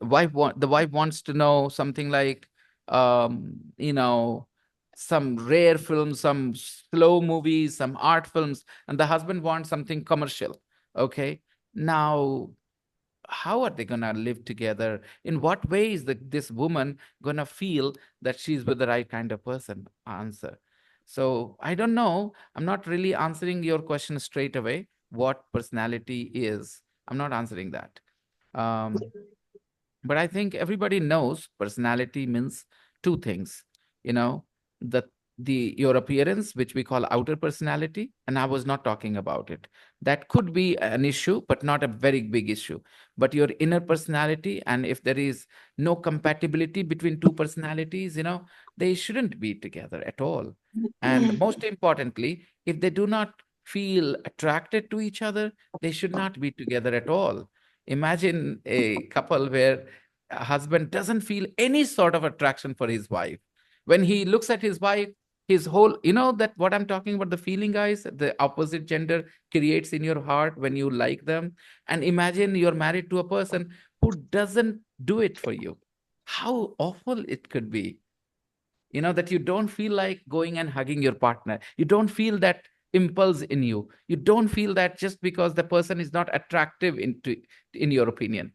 The wife wants to know something like, you know, some rare films, some slow movies, some art films, and the husband wants something commercial. Okay, now how are they gonna live together? In what way is this woman gonna feel that she's with the right kind of person? Answer. So I don't know. I'm not really answering your question straight away. What personality is? I'm not answering that. But I think everybody knows personality means two things. You know, the your appearance, which we call outer personality, and I was not talking about it. That could be an issue, but not a very big issue. But your inner personality, and if there is no compatibility between two personalities, they shouldn't be together at all. And most importantly, if they do not feel attracted to each other, they should not be together at all. Imagine a couple where a husband doesn't feel any sort of attraction for his wife. When he looks at his wife, his whole, that what I'm talking about, the feeling, guys, the opposite gender creates in your heart when you like them. And imagine you're married to a person who doesn't do it for you. How awful it could be. That you don't feel like going and hugging your partner. You don't feel that impulse in you. You don't feel that just because the person is not attractive in your opinion.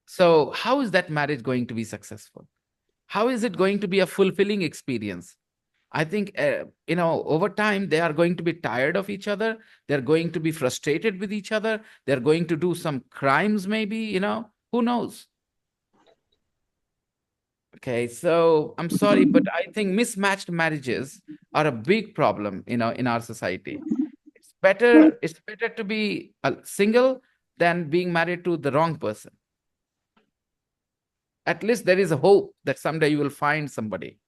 So how is that marriage going to be successful? How is it going to be a fulfilling experience? I think, over time, they are going to be tired of each other. They're going to be frustrated with each other. They're going to do some crimes, maybe, who knows? Okay, so I'm sorry, but I think mismatched marriages are a big problem, in our society. It's better to be single than being married to the wrong person. At least there is a hope that someday you will find somebody.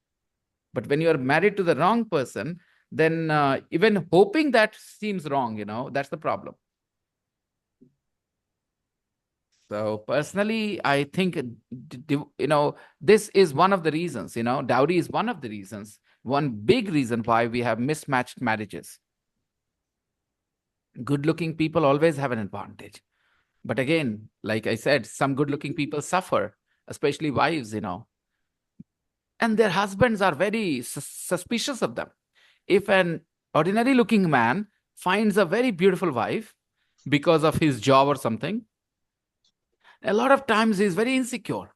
But when you are married to the wrong person, then even hoping that seems wrong, that's the problem. So personally, I think, this is one of the reasons, dowry is one of the reasons, one big reason why we have mismatched marriages. Good-looking people always have an advantage. But again, like I said, some good-looking people suffer, especially wives, and their husbands are very suspicious of them. If an ordinary looking man finds a very beautiful wife because of his job or something, a lot of times he's very insecure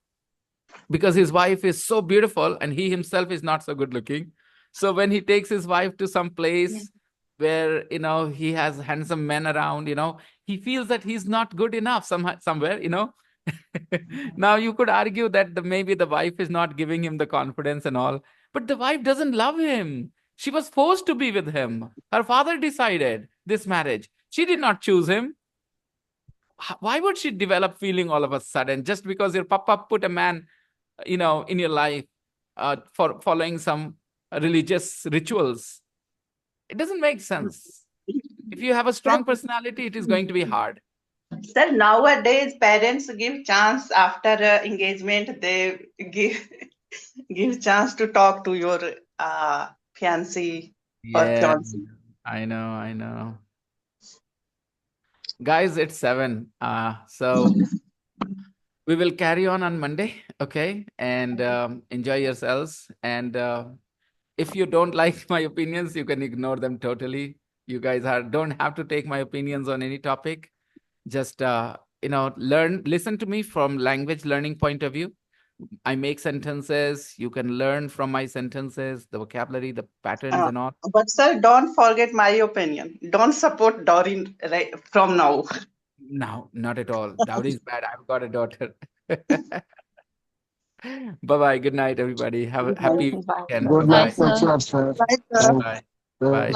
because his wife is so beautiful and he himself is not so good looking. So when he takes his wife to some place where, he has handsome men around, he feels that he's not good enough somewhere. Now you could argue that maybe the wife is not giving him the confidence and all, but the wife doesn't love him. She was forced to be with him. Her father decided this marriage. She did not choose him. Why would she develop feeling all of a sudden just because your papa put a man, in your life, for following some religious rituals? It doesn't make sense. If you have a strong personality, it is going to be hard. Sir, nowadays parents give chance after engagement. They give chance to talk to your fiancé or Yeah, fiancé. I know. Guys, it's 7. So we will carry on Monday, okay? And enjoy yourselves. And if you don't like my opinions, you can ignore them totally. You guys don't have to take my opinions on any topic. Just listen to me from language learning point of view. I make sentences. You can learn from my sentences, the vocabulary, the patterns, and all. But sir, don't forget my opinion. Don't support Doreen right from now. No, not at all. Dowry is bad. I've got a daughter. Bye-bye. Good night, everybody. Have a happy Bye. weekend. Good Bye. luck, sir. Bye, sir. Bye. Bye.